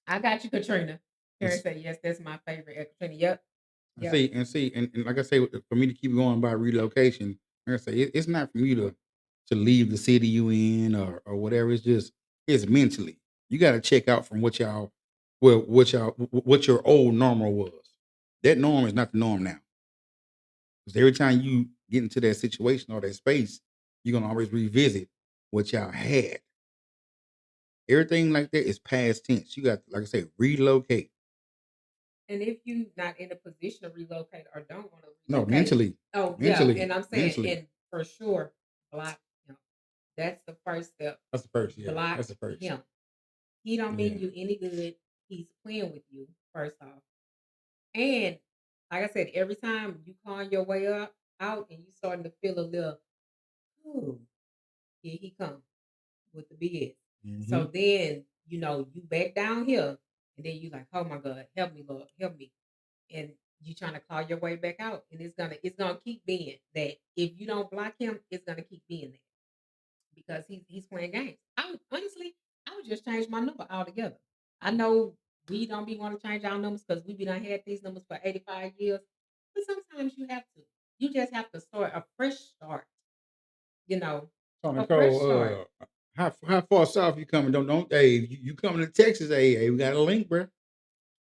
[SPEAKER 2] I got you, Katrina. Karen
[SPEAKER 3] It's-
[SPEAKER 2] said, "Yes, that's my favorite." Katrina, yep.
[SPEAKER 3] And
[SPEAKER 2] Yep.
[SPEAKER 3] see, and like I say, for me to keep going by relocation, like I say, it's not for you to leave the city you in or whatever. It's mentally. You got to check out from what your old normal was. that norm is not the norm now. Because every time you get into that situation or that space, you're gonna always revisit what y'all had. Everything like that is past tense. You got, like I say, relocate.
[SPEAKER 2] And if you not in a position to relocate or don't want to
[SPEAKER 3] No,
[SPEAKER 2] relocate,
[SPEAKER 3] mentally,
[SPEAKER 2] oh yeah,
[SPEAKER 3] mentally,
[SPEAKER 2] and I'm saying,
[SPEAKER 3] mentally.
[SPEAKER 2] and for sure, block him. That's the first step.
[SPEAKER 3] That's the first. Yeah,
[SPEAKER 2] Block
[SPEAKER 3] that's the first.
[SPEAKER 2] him. He don't
[SPEAKER 3] Yeah.
[SPEAKER 2] mean you any good. He's playing with you, first off. And like I said, every time you climb your way up out and you starting to feel a little, ooh, here he come with the BS. So
[SPEAKER 3] Mm-hmm.
[SPEAKER 2] then, you back down here and then you like, oh my God, help me, Lord, help me. And you trying to claw your way back out. And it's gonna keep being that if you don't block him, it's gonna keep being that because he's playing games. I would just change my number altogether. I know we don't be want to change our numbers because we be done had these numbers for 85 years, but sometimes you have to. You just have to start a fresh start. You know,
[SPEAKER 3] So
[SPEAKER 2] a fresh start.
[SPEAKER 3] Nicole, how far south you coming? Don't hey, you coming to Texas? Hey, we got a link, bro.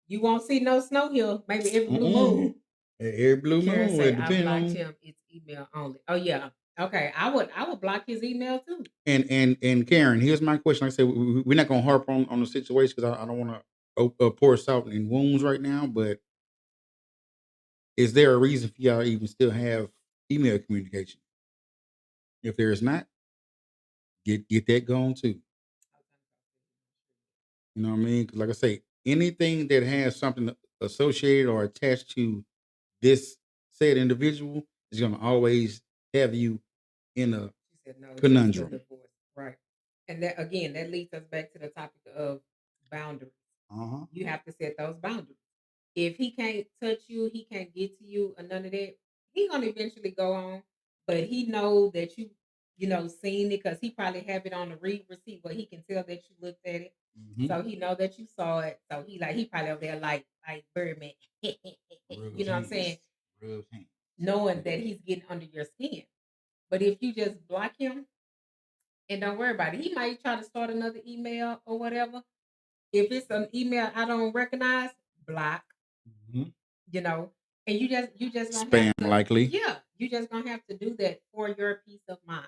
[SPEAKER 2] You won't see no snow here. Maybe every blue
[SPEAKER 3] Mm-mm.
[SPEAKER 2] moon.
[SPEAKER 3] Every blue
[SPEAKER 2] Karen
[SPEAKER 3] moon,
[SPEAKER 2] say
[SPEAKER 3] it
[SPEAKER 2] I
[SPEAKER 3] depends
[SPEAKER 2] blocked
[SPEAKER 3] on.
[SPEAKER 2] him. It's email only. Oh yeah. Okay. I would block his email too.
[SPEAKER 3] And Karen, here's my question. Like I said, we're not gonna harp on the situation because I don't want to pour salt in wounds right now. But is there a reason for y'all even still have email communication? If there is not, get that going too. You know what I mean? Because like I say, anything that has something associated or attached to this said individual is gonna always have you in a
[SPEAKER 2] She said no, just the
[SPEAKER 3] conundrum.
[SPEAKER 2] divorce. Right. And that again, that leads us back to the topic of boundaries.
[SPEAKER 3] Uh-huh.
[SPEAKER 2] You have to set those boundaries. If he can't touch you, he can't get to you or none of that, he gonna eventually go on. But he know that you seen it because he probably have it on the read receipt where he can tell that you looked at it.
[SPEAKER 3] Mm-hmm.
[SPEAKER 2] So he know that you saw it. So he probably over there like Birdman. You know what I'm saying?
[SPEAKER 3] Rubs hands.
[SPEAKER 2] Knowing that he's getting under your skin. But if you just block him and don't worry about it, he might try to start another email or whatever. If it's an email I don't recognize, block.
[SPEAKER 3] Mm-hmm.
[SPEAKER 2] You know, and you just gonna
[SPEAKER 3] Spam
[SPEAKER 2] have to,
[SPEAKER 3] likely.
[SPEAKER 2] yeah, you just gonna have to do that for your peace of mind.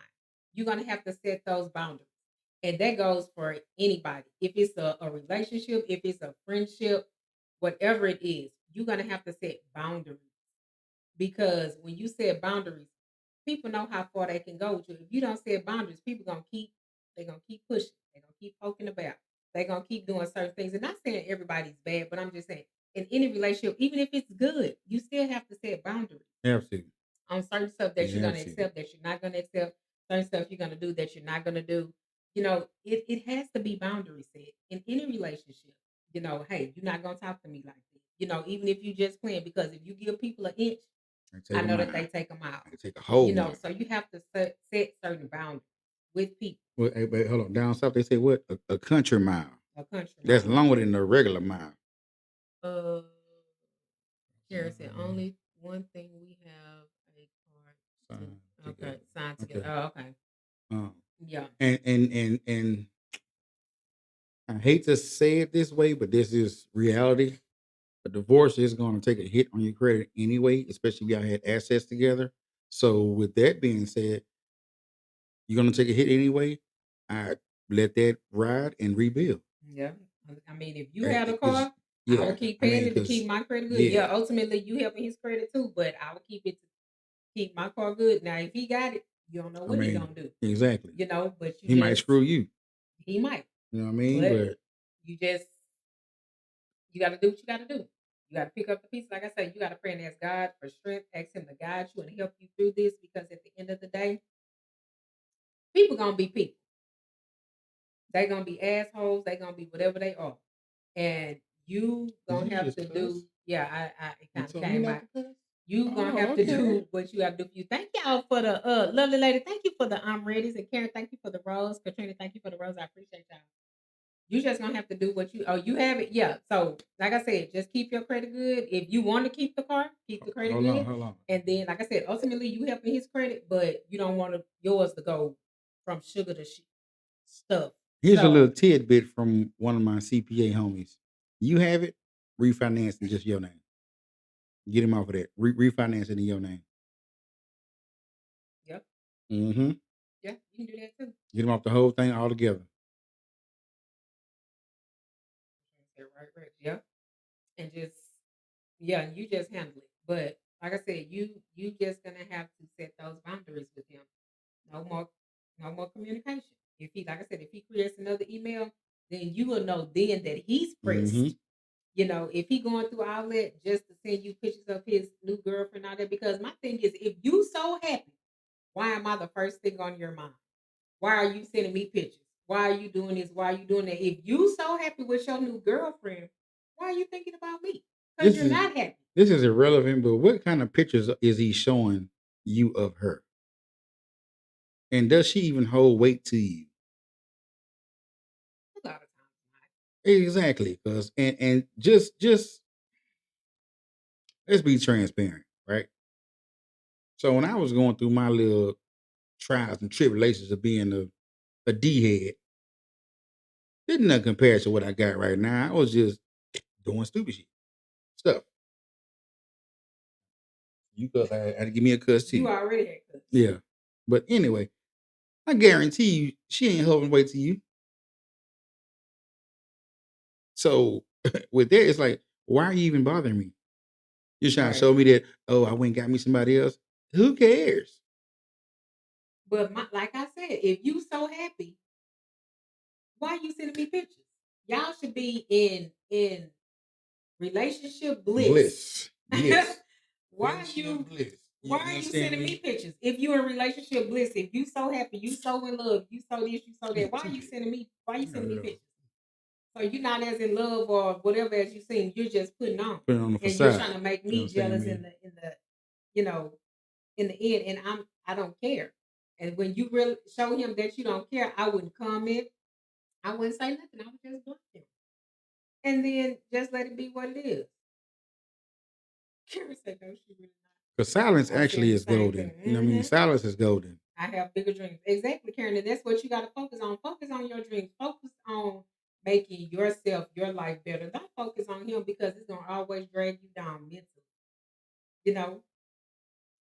[SPEAKER 2] You're gonna have to set those boundaries, and that goes for anybody. If it's a relationship, if it's a friendship, whatever it is, you're gonna have to set boundaries because when you set boundaries, people know how far they can go with you. If you don't set boundaries, people they're gonna keep pushing, they're gonna keep poking about, they're gonna keep doing certain things. And not saying everybody's bad, but I'm just saying in any relationship, even if it's good, you still have to set boundaries
[SPEAKER 3] Absolutely.
[SPEAKER 2] on certain stuff that you're gonna
[SPEAKER 3] Absolutely.
[SPEAKER 2] accept, that you're not gonna accept, certain stuff you're gonna do that you're not gonna do. It has to be boundary set in any relationship. Hey, you're not gonna talk to me like this. Even if you just playing, because if you give people an inch,
[SPEAKER 3] They
[SPEAKER 2] I
[SPEAKER 3] take
[SPEAKER 2] know
[SPEAKER 3] them
[SPEAKER 2] that they
[SPEAKER 3] out.
[SPEAKER 2] take them out.
[SPEAKER 3] They take a whole one.
[SPEAKER 2] So you have to set certain boundaries with people.
[SPEAKER 3] Well, hey, but hold on. Down south, they say what? A country mile.
[SPEAKER 2] A country
[SPEAKER 3] That's
[SPEAKER 2] mile.
[SPEAKER 3] longer than a regular mile.
[SPEAKER 2] Uh, Karen said only one thing we have a card.
[SPEAKER 3] Sign
[SPEAKER 2] Okay,
[SPEAKER 3] together.
[SPEAKER 2] signed together.
[SPEAKER 3] Okay.
[SPEAKER 2] Oh, okay. Yeah.
[SPEAKER 3] And I hate to say it this way, but this is reality. A divorce is going to take a hit on your credit anyway, especially if y'all had assets together. So with that being said, you're going to take a hit anyway. I let that ride and rebuild.
[SPEAKER 2] Yeah. I mean, if you
[SPEAKER 3] Right,
[SPEAKER 2] had a
[SPEAKER 3] 'cause
[SPEAKER 2] car, I
[SPEAKER 3] yeah,
[SPEAKER 2] would keep
[SPEAKER 3] I mean,
[SPEAKER 2] paying it to
[SPEAKER 3] 'cause
[SPEAKER 2] keep my credit good.
[SPEAKER 3] yeah,
[SPEAKER 2] Yeah, ultimately you helping his credit too, but I would keep it to keep my car good. Now, if he got it, you don't know
[SPEAKER 3] I
[SPEAKER 2] what he
[SPEAKER 3] mean,
[SPEAKER 2] gonna do.
[SPEAKER 3] exactly.
[SPEAKER 2] But
[SPEAKER 3] He might screw you.
[SPEAKER 2] he might.
[SPEAKER 3] You know what I mean?
[SPEAKER 2] But
[SPEAKER 3] But
[SPEAKER 2] you got to do what you got to do. You got to pick up the pieces. Like I said, you got to pray and ask God for strength, ask Him to guide you and help you through this. Because at the end of the day, people gonna be people. They gonna be assholes. They gonna be whatever they are, and you
[SPEAKER 3] did
[SPEAKER 2] gonna
[SPEAKER 3] you
[SPEAKER 2] have
[SPEAKER 3] just
[SPEAKER 2] to
[SPEAKER 3] cuss?
[SPEAKER 2] do. Yeah, it
[SPEAKER 3] You
[SPEAKER 2] kind of
[SPEAKER 3] told me
[SPEAKER 2] came
[SPEAKER 3] not
[SPEAKER 2] out.
[SPEAKER 3] to cuss?
[SPEAKER 2] You gonna
[SPEAKER 3] Oh,
[SPEAKER 2] have to
[SPEAKER 3] okay.
[SPEAKER 2] do what you gotta do for you. Thank y'all for the lovely lady. Thank you for the I'm ready's, and Karen. Thank you for the rose. Katrina, thank you for the rose. I appreciate y'all. You just gonna have to do what you have it. Yeah. So like I said, just keep your credit good. If you want to keep the car, keep the credit good.
[SPEAKER 3] Hold on.
[SPEAKER 2] And then, like I said, ultimately you helping his credit, but you don't want yours to go from sugar to stuff.
[SPEAKER 3] Here's a
[SPEAKER 2] So
[SPEAKER 3] little tidbit from one of my CPA homies. You have it, refinance in just your name. Get him off of that. Refinance it in your name.
[SPEAKER 2] Yep.
[SPEAKER 3] Mm-hmm.
[SPEAKER 2] Yeah, you can do that too.
[SPEAKER 3] Get him off the whole thing altogether.
[SPEAKER 2] Right. Yep. And just yeah, you just handle it. But like I said, you just gonna have to set those boundaries with him. No more, no more communication. If he, like I said, if he creates another email, then you will know then that he's
[SPEAKER 3] Mm-hmm.
[SPEAKER 2] pressed. You know, if he going through all that just to send you pictures of his new girlfriend, all that. Because my thing is, if you so happy, why am I the first thing on your mind? Why are you sending me pictures? Why are you doing this? Why are you doing that? If you so happy with your new girlfriend, why are you thinking about me? Because
[SPEAKER 3] This
[SPEAKER 2] you're
[SPEAKER 3] is
[SPEAKER 2] not happy.
[SPEAKER 3] this is irrelevant, but what kind of pictures is he showing you of her? And does she even hold weight to you?
[SPEAKER 2] A lot of times,
[SPEAKER 3] Exactly. Because and just let's be transparent, right? So when I was going through my little trials and tribulations of being a D head, didn't nothing compare to what I got right now. I was just doing stupid shit stuff. You cuz I had to give me a cuss
[SPEAKER 2] you
[SPEAKER 3] too.
[SPEAKER 2] already had cuss.
[SPEAKER 3] Yeah. But anyway, I guarantee you she ain't holding weight to you. So with that, it's like, why are you even bothering me? You're trying to
[SPEAKER 2] Right.
[SPEAKER 3] show me that, oh, I went and got me somebody else. Who cares?
[SPEAKER 2] But like I said, if you so happy, why are you sending me pictures? Y'all should be in relationship bliss.
[SPEAKER 3] Bliss. Yes.
[SPEAKER 2] why are
[SPEAKER 3] Relationship
[SPEAKER 2] you
[SPEAKER 3] bliss.
[SPEAKER 2] why
[SPEAKER 3] You
[SPEAKER 2] are you
[SPEAKER 3] understand
[SPEAKER 2] sending me
[SPEAKER 3] me?
[SPEAKER 2] pictures? If you're in relationship bliss, if you so happy, you so in love, you so this, you so that, why are you sending me pictures? So you're not as in love or whatever as you seem, you're just putting on.
[SPEAKER 3] Put it on the
[SPEAKER 2] And you're
[SPEAKER 3] facade.
[SPEAKER 2] trying to make
[SPEAKER 3] You know
[SPEAKER 2] me
[SPEAKER 3] what I'm saying,
[SPEAKER 2] jealous
[SPEAKER 3] man?
[SPEAKER 2] in the you know, in the end, and I don't care. And when you really show him that you don't care, I wouldn't comment. I wouldn't say nothing. I would just block him. And then just let it be what it is. Karen said, no, she really not.
[SPEAKER 3] Because silence
[SPEAKER 2] I said
[SPEAKER 3] actually
[SPEAKER 2] the
[SPEAKER 3] is
[SPEAKER 2] same
[SPEAKER 3] golden.
[SPEAKER 2] thing.
[SPEAKER 3] You know what I mean? Silence is golden.
[SPEAKER 2] I have bigger dreams. Exactly, Karen. And that's what you got to focus on. Focus on your dreams. Focus on making yourself, your life better. Don't focus on him because it's going to always drag you down mentally. You know?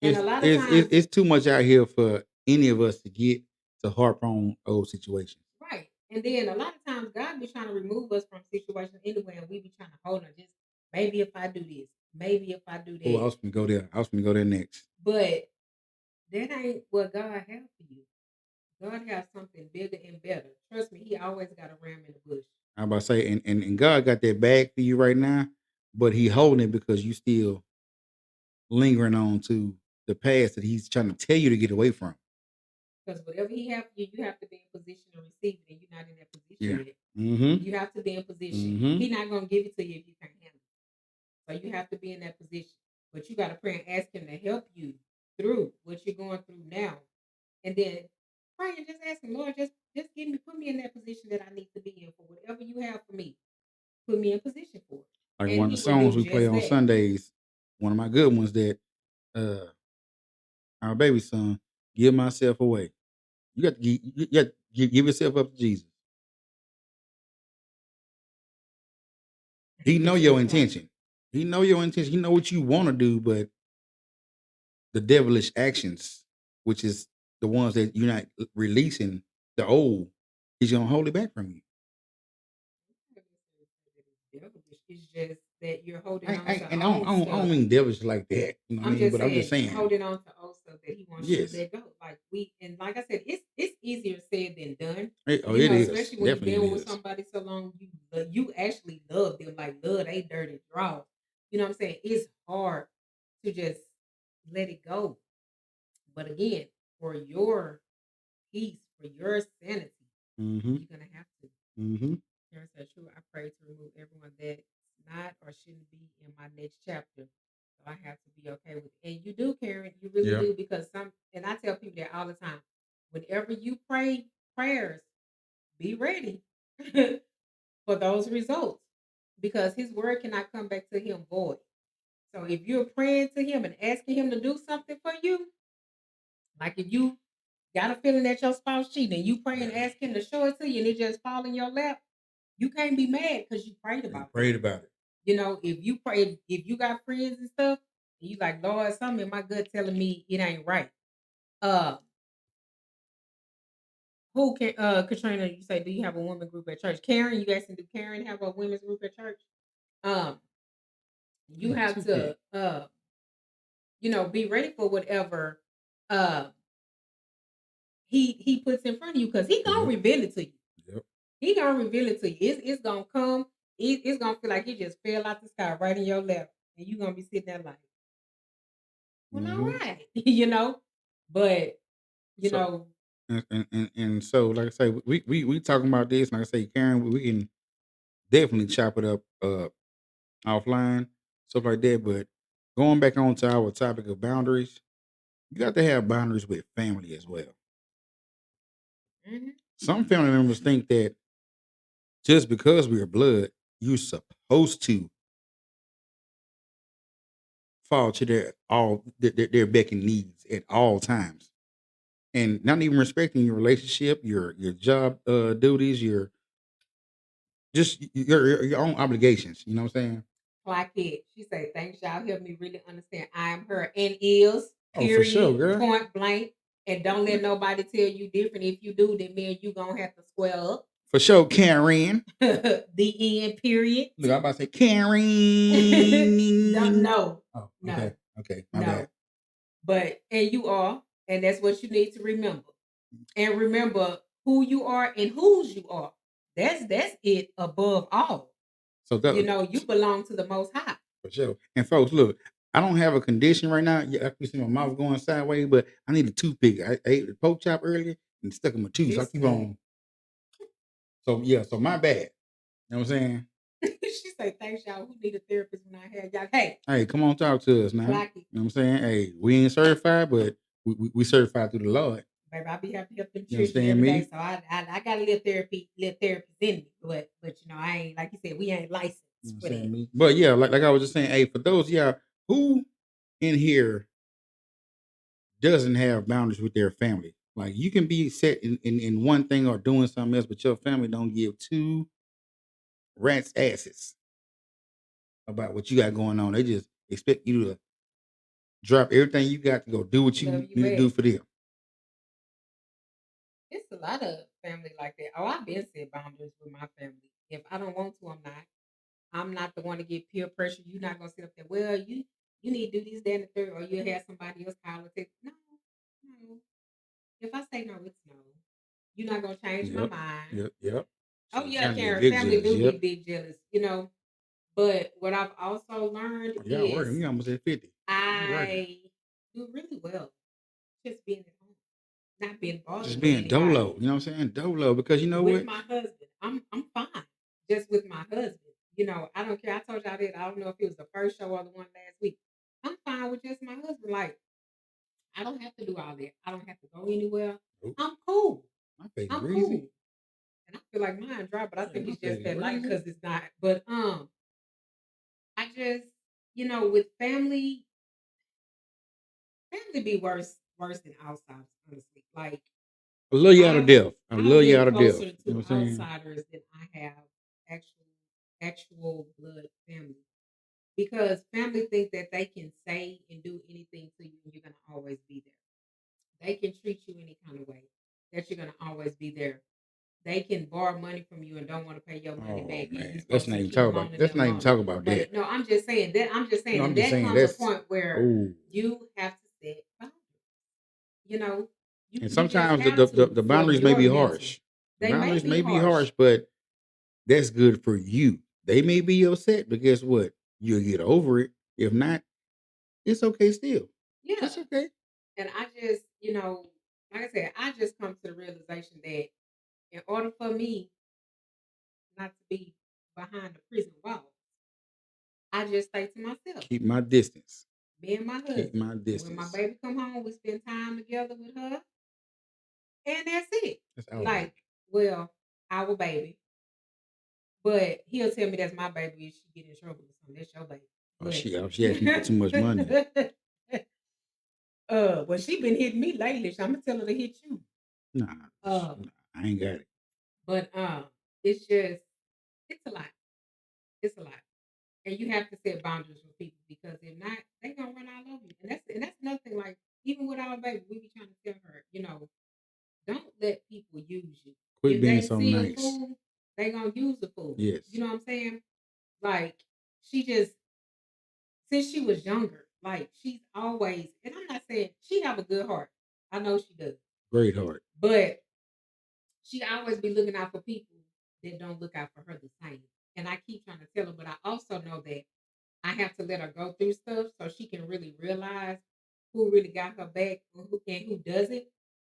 [SPEAKER 2] And
[SPEAKER 3] It's,
[SPEAKER 2] a lot of
[SPEAKER 3] it's it's
[SPEAKER 2] times,
[SPEAKER 3] it's too much out here for any of us to get to harp on old situations.
[SPEAKER 2] right. And then a lot of times God be trying to remove us from situations anyway, and we be trying to hold on. Just maybe if I do this, maybe if I do
[SPEAKER 3] Oh, I
[SPEAKER 2] that.
[SPEAKER 3] was gonna go there. I was gonna go there next.
[SPEAKER 2] But that ain't what God has for you. God has something bigger and better. Trust me, He always got a ram in the bush.
[SPEAKER 3] I'm about to say, and God got that bag for you right now, but He holding it because you still lingering on to the past that He's trying to tell you to get away from.
[SPEAKER 2] Because whatever He has for you, you have to be in position to receive it, and you're not in that position
[SPEAKER 3] Yeah.
[SPEAKER 2] yet.
[SPEAKER 3] Mm-hmm.
[SPEAKER 2] You have to be in position.
[SPEAKER 3] Mm-hmm.
[SPEAKER 2] He's not going to give it to you if you can't handle it. So you have to be in that position. But you got to pray and ask Him to help you through what you're going through now. And then pray and just ask Him, Lord, just put me in that position that I need to be in for whatever you have for me. Put me in position for it.
[SPEAKER 3] Like
[SPEAKER 2] And
[SPEAKER 3] one of
[SPEAKER 2] He
[SPEAKER 3] the
[SPEAKER 2] will do
[SPEAKER 3] songs we play
[SPEAKER 2] just
[SPEAKER 3] on
[SPEAKER 2] that.
[SPEAKER 3] Sundays, one of my good ones that our baby son, give myself away. You got to give yourself up to Jesus. He know your intention. He know your intention. He know what you want to do, but the devilish actions, which is the ones that you're not releasing, the old, he's gonna hold it back from you.
[SPEAKER 2] It's just that you're holding on
[SPEAKER 3] I
[SPEAKER 2] to
[SPEAKER 3] and I
[SPEAKER 2] old
[SPEAKER 3] don't, I
[SPEAKER 2] stuff.
[SPEAKER 3] don't mean devilish like that. You know what I
[SPEAKER 2] I'm
[SPEAKER 3] mean?
[SPEAKER 2] just
[SPEAKER 3] But I'm just
[SPEAKER 2] saying,
[SPEAKER 3] saying.
[SPEAKER 2] holding on to old stuff that He wants you
[SPEAKER 3] Yes.
[SPEAKER 2] to let go. And like I said, it's easier said than done.
[SPEAKER 3] It
[SPEAKER 2] You know,
[SPEAKER 3] is.
[SPEAKER 2] especially when you've
[SPEAKER 3] Definitely
[SPEAKER 2] been
[SPEAKER 3] it
[SPEAKER 2] with
[SPEAKER 3] is.
[SPEAKER 2] somebody so long, you actually love them, like love they dirty draw. You know what I'm saying? It's hard to just let it go. But again, for your peace, for your sanity,
[SPEAKER 3] Mm-hmm.
[SPEAKER 2] you're gonna have to.
[SPEAKER 3] Mm-hmm.
[SPEAKER 2] Karen said, true. I pray to remove everyone that's not or shouldn't be in my next chapter. So I have to be okay with it. And you do, Karen. You really
[SPEAKER 3] Yeah.
[SPEAKER 2] do, because and I tell people that all the time. Whenever you pray prayers, be ready for those results. Because His word cannot come back to Him void. So if you're praying to Him and asking Him to do something for you, like if you got a feeling that your spouse cheating and you pray and ask Him to show it to you and it just fall in your lap, you can't be mad because you prayed about it.
[SPEAKER 3] Prayed about it.
[SPEAKER 2] You know, if you pray, if you got friends and stuff, And you like, Lord, something in my gut telling me it ain't right. Uh, who can Katrina? You say, do you have a women group at church? Karen, you asking, do Karen have a women's group at church? Um, you
[SPEAKER 3] Yeah,
[SPEAKER 2] have
[SPEAKER 3] 2K.
[SPEAKER 2] to be ready for whatever uh he puts in front of you because he gonna
[SPEAKER 3] Yep.
[SPEAKER 2] reveal it to you.
[SPEAKER 3] Yep.
[SPEAKER 2] He gonna reveal it to you. It's gonna come. It's gonna feel like it just fell out the sky right in your lap, and you gonna be sitting there like, well, all
[SPEAKER 3] Hmm.
[SPEAKER 2] right, But you
[SPEAKER 3] So
[SPEAKER 2] know,
[SPEAKER 3] and so, like I say, we talking about this. Like I say, Karen, we can definitely chop it up offline, stuff like that. But going back on to our topic of boundaries, you got to have boundaries with family as well.
[SPEAKER 2] mhm,
[SPEAKER 3] Some family members think that just because we're blood, you're supposed to fall to their beck and needs at all times, and not even respecting your relationship, your job duties, your just your own obligations. You know what I'm saying?
[SPEAKER 2] clock it. She say, thanks, y'all help me really understand. I am her and is
[SPEAKER 3] Oh, for sure,
[SPEAKER 2] period
[SPEAKER 3] girl.
[SPEAKER 2] point blank, and don't let nobody tell you different. If you do, then me and you gonna have to square up.
[SPEAKER 3] For sure, Karen.
[SPEAKER 2] The end. Period.
[SPEAKER 3] Look, I'm about to say
[SPEAKER 2] No,
[SPEAKER 3] Karen.
[SPEAKER 2] no,
[SPEAKER 3] Oh,
[SPEAKER 2] no,
[SPEAKER 3] okay, my
[SPEAKER 2] no.
[SPEAKER 3] bad.
[SPEAKER 2] But and you are, and that's what you need to remember. And remember who you are and whose you are. That's it above all.
[SPEAKER 3] So that
[SPEAKER 2] You belong to the Most High.
[SPEAKER 3] for sure. And folks, look, I don't have a condition right now. Yeah, I can see my mouth going sideways, but I need a toothpick. I ate the pork chop earlier and stuck in my tooth. So I keep
[SPEAKER 2] Listen,
[SPEAKER 3] on. So yeah, so my bad. You know what I'm saying?
[SPEAKER 2] she say, thanks, y'all. Who need a therapist when I have y'all? Hey,
[SPEAKER 3] Hey, come on, talk to us now. You know
[SPEAKER 2] clock it.
[SPEAKER 3] what I'm saying? Hey, we ain't certified, but we certified through the Lord.
[SPEAKER 2] Baby, I be happy to help them
[SPEAKER 3] You
[SPEAKER 2] children
[SPEAKER 3] understand
[SPEAKER 2] every day.
[SPEAKER 3] me?
[SPEAKER 2] So I got a little therapist in me. But I ain't, like you said, we ain't licensed
[SPEAKER 3] You
[SPEAKER 2] for
[SPEAKER 3] understand
[SPEAKER 2] that.
[SPEAKER 3] me? But yeah, like I was just saying, hey, for those y'all who in here doesn't have boundaries with their family, like you can be set in one thing or doing something else, but your family don't give two rats asses about what you got going on. They just expect you to drop everything you got to go do what
[SPEAKER 2] Love
[SPEAKER 3] you
[SPEAKER 2] you
[SPEAKER 3] need to do
[SPEAKER 2] back.
[SPEAKER 3] for them.
[SPEAKER 2] It's a lot of family like that. Oh, I've been set boundaries with my family. If I don't want to, I'm not. I'm not the one to get peer pressure. You're not gonna sit up there. Well, you need to do this, that, and the third, or you'll have somebody else call and say, no, no. If I say no, it's no. You're not gonna change my
[SPEAKER 3] Yep,
[SPEAKER 2] mind.
[SPEAKER 3] yep.
[SPEAKER 2] Oh
[SPEAKER 3] So
[SPEAKER 2] yeah,
[SPEAKER 3] family get
[SPEAKER 2] Karen,
[SPEAKER 3] big
[SPEAKER 2] family
[SPEAKER 3] jealous.
[SPEAKER 2] do
[SPEAKER 3] Yep.
[SPEAKER 2] get big jealous. But what I've also learned
[SPEAKER 3] Y'all working.
[SPEAKER 2] is
[SPEAKER 3] We almost at 50. You working.
[SPEAKER 2] I do really well just being at home, not being
[SPEAKER 3] Just
[SPEAKER 2] bothered with
[SPEAKER 3] being
[SPEAKER 2] anybody.
[SPEAKER 3] dolo. You know what I'm saying? Dolo. Because you know
[SPEAKER 2] With
[SPEAKER 3] what?
[SPEAKER 2] my husband, I'm fine. Just with my husband. I don't care. I told y'all that. I don't know if it was the first show or the one last week. I'm fine with just my husband. Like, I don't have to do all that. I don't have to go anywhere.
[SPEAKER 3] Nope.
[SPEAKER 2] I'm cool.
[SPEAKER 3] My face
[SPEAKER 2] I'm
[SPEAKER 3] greasy.
[SPEAKER 2] cool. And I feel like mine dry, but I
[SPEAKER 3] Yeah,
[SPEAKER 2] think
[SPEAKER 3] my
[SPEAKER 2] it's just
[SPEAKER 3] face
[SPEAKER 2] that light
[SPEAKER 3] greasy.
[SPEAKER 2] because it's not. But I just, with family be worse than outsiders, honestly. Like
[SPEAKER 3] I love you out of
[SPEAKER 2] I've
[SPEAKER 3] death. I
[SPEAKER 2] I've
[SPEAKER 3] love you
[SPEAKER 2] been
[SPEAKER 3] out of death.
[SPEAKER 2] closer
[SPEAKER 3] You know
[SPEAKER 2] to
[SPEAKER 3] what I'm saying?
[SPEAKER 2] outsiders than I have actual blood family. Because family think that they can say and do anything to you and you're gonna always be there. They can treat you any kind of way that you're gonna always be there. They can borrow money from you and don't want to pay your money
[SPEAKER 3] Oh
[SPEAKER 2] back, and you're
[SPEAKER 3] man, let's
[SPEAKER 2] supposed
[SPEAKER 3] not
[SPEAKER 2] to
[SPEAKER 3] even
[SPEAKER 2] keep
[SPEAKER 3] talk about.
[SPEAKER 2] loaning
[SPEAKER 3] Let's
[SPEAKER 2] them
[SPEAKER 3] not even
[SPEAKER 2] money.
[SPEAKER 3] talk about that.
[SPEAKER 2] But no, I'm just saying that.
[SPEAKER 3] No, I'm
[SPEAKER 2] And
[SPEAKER 3] just
[SPEAKER 2] that
[SPEAKER 3] saying
[SPEAKER 2] comes a
[SPEAKER 3] that's.
[SPEAKER 2] point where
[SPEAKER 3] Oh,
[SPEAKER 2] you have to set boundaries. You know,
[SPEAKER 3] and
[SPEAKER 2] you just
[SPEAKER 3] sometimes
[SPEAKER 2] have to
[SPEAKER 3] the
[SPEAKER 2] for
[SPEAKER 3] boundaries may
[SPEAKER 2] your
[SPEAKER 3] be
[SPEAKER 2] mental.
[SPEAKER 3] harsh. The
[SPEAKER 2] They may
[SPEAKER 3] boundaries
[SPEAKER 2] be
[SPEAKER 3] may be
[SPEAKER 2] harsh.
[SPEAKER 3] harsh, but that's good for you. They may be upset, but guess what? You'll get over it. If not, it's okay still.
[SPEAKER 2] Yeah.
[SPEAKER 3] It's okay.
[SPEAKER 2] And I just, like I said, I just come to the realization that in order for me not to be behind the prison walls, I just stay to myself.
[SPEAKER 3] Keep my distance.
[SPEAKER 2] Me and my
[SPEAKER 3] Keep
[SPEAKER 2] husband.
[SPEAKER 3] my
[SPEAKER 2] And when my
[SPEAKER 3] distance.
[SPEAKER 2] baby come home, we spend time together with her, and that's it.
[SPEAKER 3] That's our baby.
[SPEAKER 2] Like, well, our baby. But he'll tell me that's my baby if she get in trouble or something. That's your baby.
[SPEAKER 3] Oh,
[SPEAKER 2] But
[SPEAKER 3] she asked me for too much money.
[SPEAKER 2] well, she been hitting me lately, so I'm gonna tell her to hit you.
[SPEAKER 3] Nah,
[SPEAKER 2] Uh,
[SPEAKER 3] I ain't got it.
[SPEAKER 2] but it's just it's a lot. It's a lot. And you have to set boundaries with people because if not, they gonna run all y'all, baby, we be trying to tell her, don't let people use you.
[SPEAKER 3] Quit
[SPEAKER 2] If
[SPEAKER 3] being
[SPEAKER 2] they
[SPEAKER 3] so
[SPEAKER 2] see a
[SPEAKER 3] nice.
[SPEAKER 2] fool, they gonna use the fool.
[SPEAKER 3] Yes.
[SPEAKER 2] You know what I'm saying? Like she just since she was younger, like she's always, and I'm not saying she have a good heart. I know she does,
[SPEAKER 3] Great heart.
[SPEAKER 2] but she always be looking out for people that don't look out for her the same. And I keep trying to tell her, but I also know that I have to let her go through stuff so she can really realize who really got her back and who doesn't.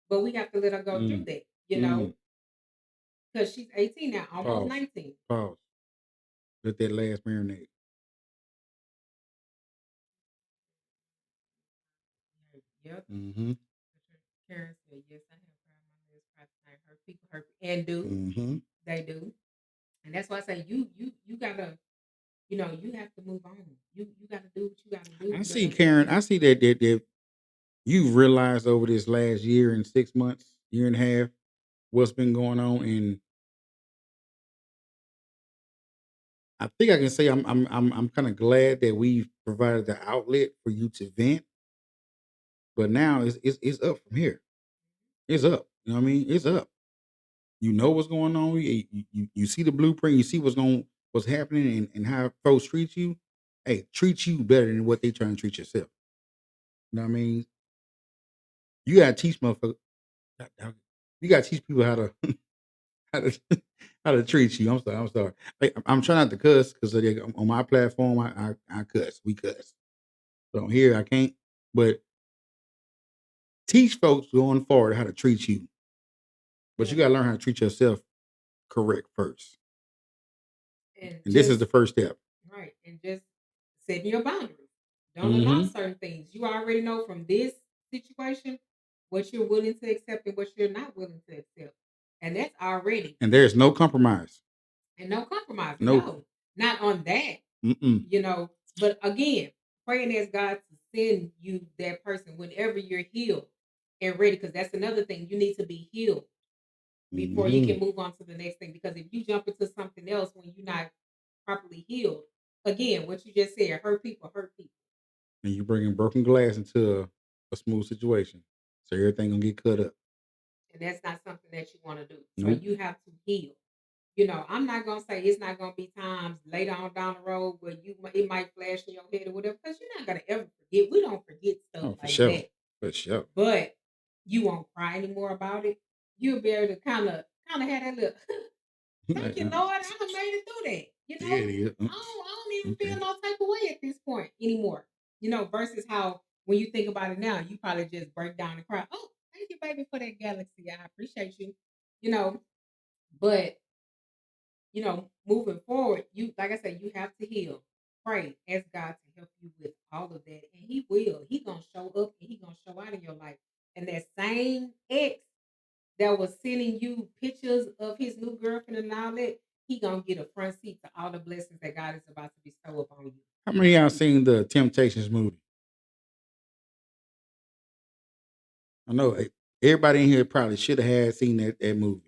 [SPEAKER 2] But we have to let her go through
[SPEAKER 3] Mm.
[SPEAKER 2] that,
[SPEAKER 3] Mm.
[SPEAKER 2] because she's 18 now, almost
[SPEAKER 3] Pause.
[SPEAKER 2] 19.
[SPEAKER 3] Pause. Let that last marinate.
[SPEAKER 2] Yep.
[SPEAKER 3] Mm-hmm.
[SPEAKER 2] Karen said, yes, I have cried my last cry tonight. Hurt people hurt and do.
[SPEAKER 3] Mm-hmm.
[SPEAKER 2] They do. And that's why I say you gotta, you have to move on. You gotta do what you gotta do.
[SPEAKER 3] I see, Karen. I see that you've realized over this last year and 6 months, year and a half, what's been going on, and I think I can say I'm kind of glad that we've provided the outlet for you to vent. But now it's up from here. It's up. You know what I mean? It's up. You know what's going on. You see the blueprint. You see what's happening and how folks treat you. Hey, treat you better than what they trying to treat yourself. You know what I mean? You gotta teach motherfuckers. You gotta teach people how to how to how to treat you. I'm sorry. I'm sorry. Like, I'm trying not to cuss because on my platform I cuss. We cuss. So here I can't. But teach folks going forward how to treat you. But you gotta learn how to treat yourself correct first.
[SPEAKER 2] And
[SPEAKER 3] And this is
[SPEAKER 2] just
[SPEAKER 3] the first step.
[SPEAKER 2] right, and just setting your boundaries. Don't allow
[SPEAKER 3] Mm-hmm.
[SPEAKER 2] certain things. You already know from this situation what you're willing to accept and what you're not willing to accept, and that's already
[SPEAKER 3] And there's no compromise.
[SPEAKER 2] and no compromise.
[SPEAKER 3] No.
[SPEAKER 2] No, not on that.
[SPEAKER 3] Mm-mm.
[SPEAKER 2] But again, praying as God to send you that person whenever you're healed and ready, because that's another thing. You need to be healed before you
[SPEAKER 3] Mm-hmm.
[SPEAKER 2] can move on to the next thing. Because if you jump into something else when you're not properly healed, again, what you just said, hurt people, hurt people.
[SPEAKER 3] And you bringing broken glass into a smooth situation. So everything gonna get cut up.
[SPEAKER 2] And that's not something that you want to do. So
[SPEAKER 3] Nope.
[SPEAKER 2] you have to heal. I'm not gonna say it's not gonna be times later on down the road where it might flash in your head or whatever, because you're not gonna ever forget. We don't forget stuff
[SPEAKER 3] Oh, for
[SPEAKER 2] like
[SPEAKER 3] sure.
[SPEAKER 2] that.
[SPEAKER 3] For sure.
[SPEAKER 2] But you won't cry anymore about it. You'll be able to kind of have that little thank you, Lord, I done made it through that.
[SPEAKER 3] Yeah, it is.
[SPEAKER 2] I don't even
[SPEAKER 3] Okay.
[SPEAKER 2] feel no type of way at this point anymore. Versus how when you think about it now, you probably just break down and cry. Oh, thank you, baby, for that galaxy. I appreciate you. You know, but moving forward, you like I said, you have to heal. Pray, ask God to help you with all of that. And He will. He gonna show up and He gonna show out in your life. And that same ex that was sending you pictures of his new girlfriend and all that, he gonna get a front seat to all the blessings that God is about to bestow upon you.
[SPEAKER 3] How many of y'all seen the Temptations movie? I know everybody in here probably should have had seen that movie.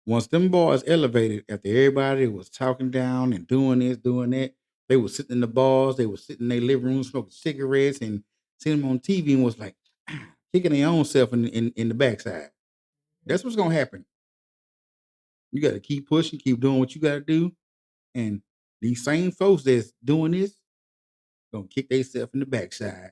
[SPEAKER 3] Once them boys elevated, after everybody was talking down and doing this, doing that, they were sitting in the bars, they were sitting in their living room smoking cigarettes and seeing them on TV and was like kicking their own self in the backside. That's what's gonna happen. You got to keep pushing, keep doing what you got to do, and these same folks that's doing this gonna kick themselves in the backside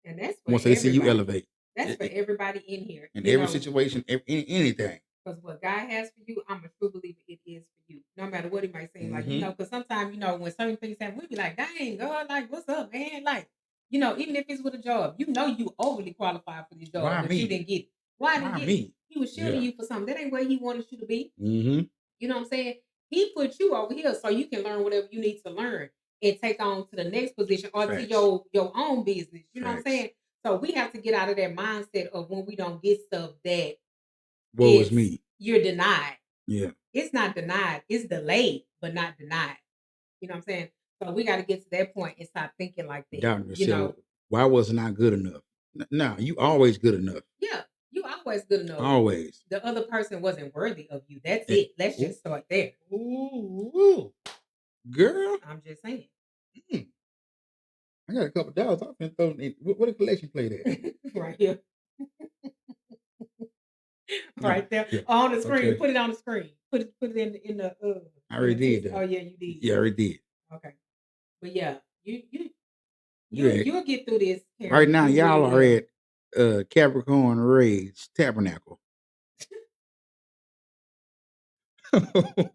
[SPEAKER 2] And that's for
[SPEAKER 3] once they see you
[SPEAKER 2] everybody.
[SPEAKER 3] elevate.
[SPEAKER 2] That's for everybody in here.
[SPEAKER 3] In every situation, anything.
[SPEAKER 2] Because what God has for you, I'm a true believer it is for you. No matter what it might seem like, because sometimes, when certain things happen, we be like, dang, God, like, what's up, man? Like, even if it's with a job, you overly qualified for this job,
[SPEAKER 3] Why
[SPEAKER 2] but
[SPEAKER 3] me?
[SPEAKER 2] you didn't get it. Why didn't
[SPEAKER 3] Why
[SPEAKER 2] get it?
[SPEAKER 3] me?
[SPEAKER 2] He was shielding
[SPEAKER 3] Yeah.
[SPEAKER 2] you for something. That ain't where he wanted you to be.
[SPEAKER 3] Mm-hmm.
[SPEAKER 2] You know what I'm saying? He put you over here so you can learn whatever you need to learn and take on to the next position or to
[SPEAKER 3] Facts.
[SPEAKER 2] your own business. You know what I'm
[SPEAKER 3] Facts.
[SPEAKER 2] saying? So we have to get out of that mindset of when we don't get stuff that
[SPEAKER 3] Woe is me.
[SPEAKER 2] you're denied.
[SPEAKER 3] Yeah.
[SPEAKER 2] It's not denied. It's delayed, but not denied. You know what I'm saying? So we got to get to that point and stop thinking like that.
[SPEAKER 3] Doubting yourself. Why wasn't I good enough? No, you always good enough.
[SPEAKER 2] Yeah, you always good enough.
[SPEAKER 3] Always.
[SPEAKER 2] The other person wasn't worthy of you. That's it. Let's just start there.
[SPEAKER 3] Ooh. Girl.
[SPEAKER 2] I'm just saying.
[SPEAKER 3] I got a couple dollars. I'm finna throw in. What a collection plate at?
[SPEAKER 2] Right here. Right there
[SPEAKER 3] Yeah.
[SPEAKER 2] on the screen.
[SPEAKER 3] Okay.
[SPEAKER 2] Put it on the screen. Put it in the
[SPEAKER 3] I
[SPEAKER 2] in
[SPEAKER 3] already
[SPEAKER 2] the
[SPEAKER 3] did
[SPEAKER 2] text. Oh
[SPEAKER 3] that.
[SPEAKER 2] yeah, you did.
[SPEAKER 3] Yeah, I already did.
[SPEAKER 2] Okay, but yeah,
[SPEAKER 3] Yeah.
[SPEAKER 2] you'll get through this,
[SPEAKER 3] Right
[SPEAKER 2] Karen.
[SPEAKER 3] now,
[SPEAKER 2] You
[SPEAKER 3] y'all
[SPEAKER 2] really
[SPEAKER 3] are
[SPEAKER 2] will.
[SPEAKER 3] at Capricorn Rage Tabernacle.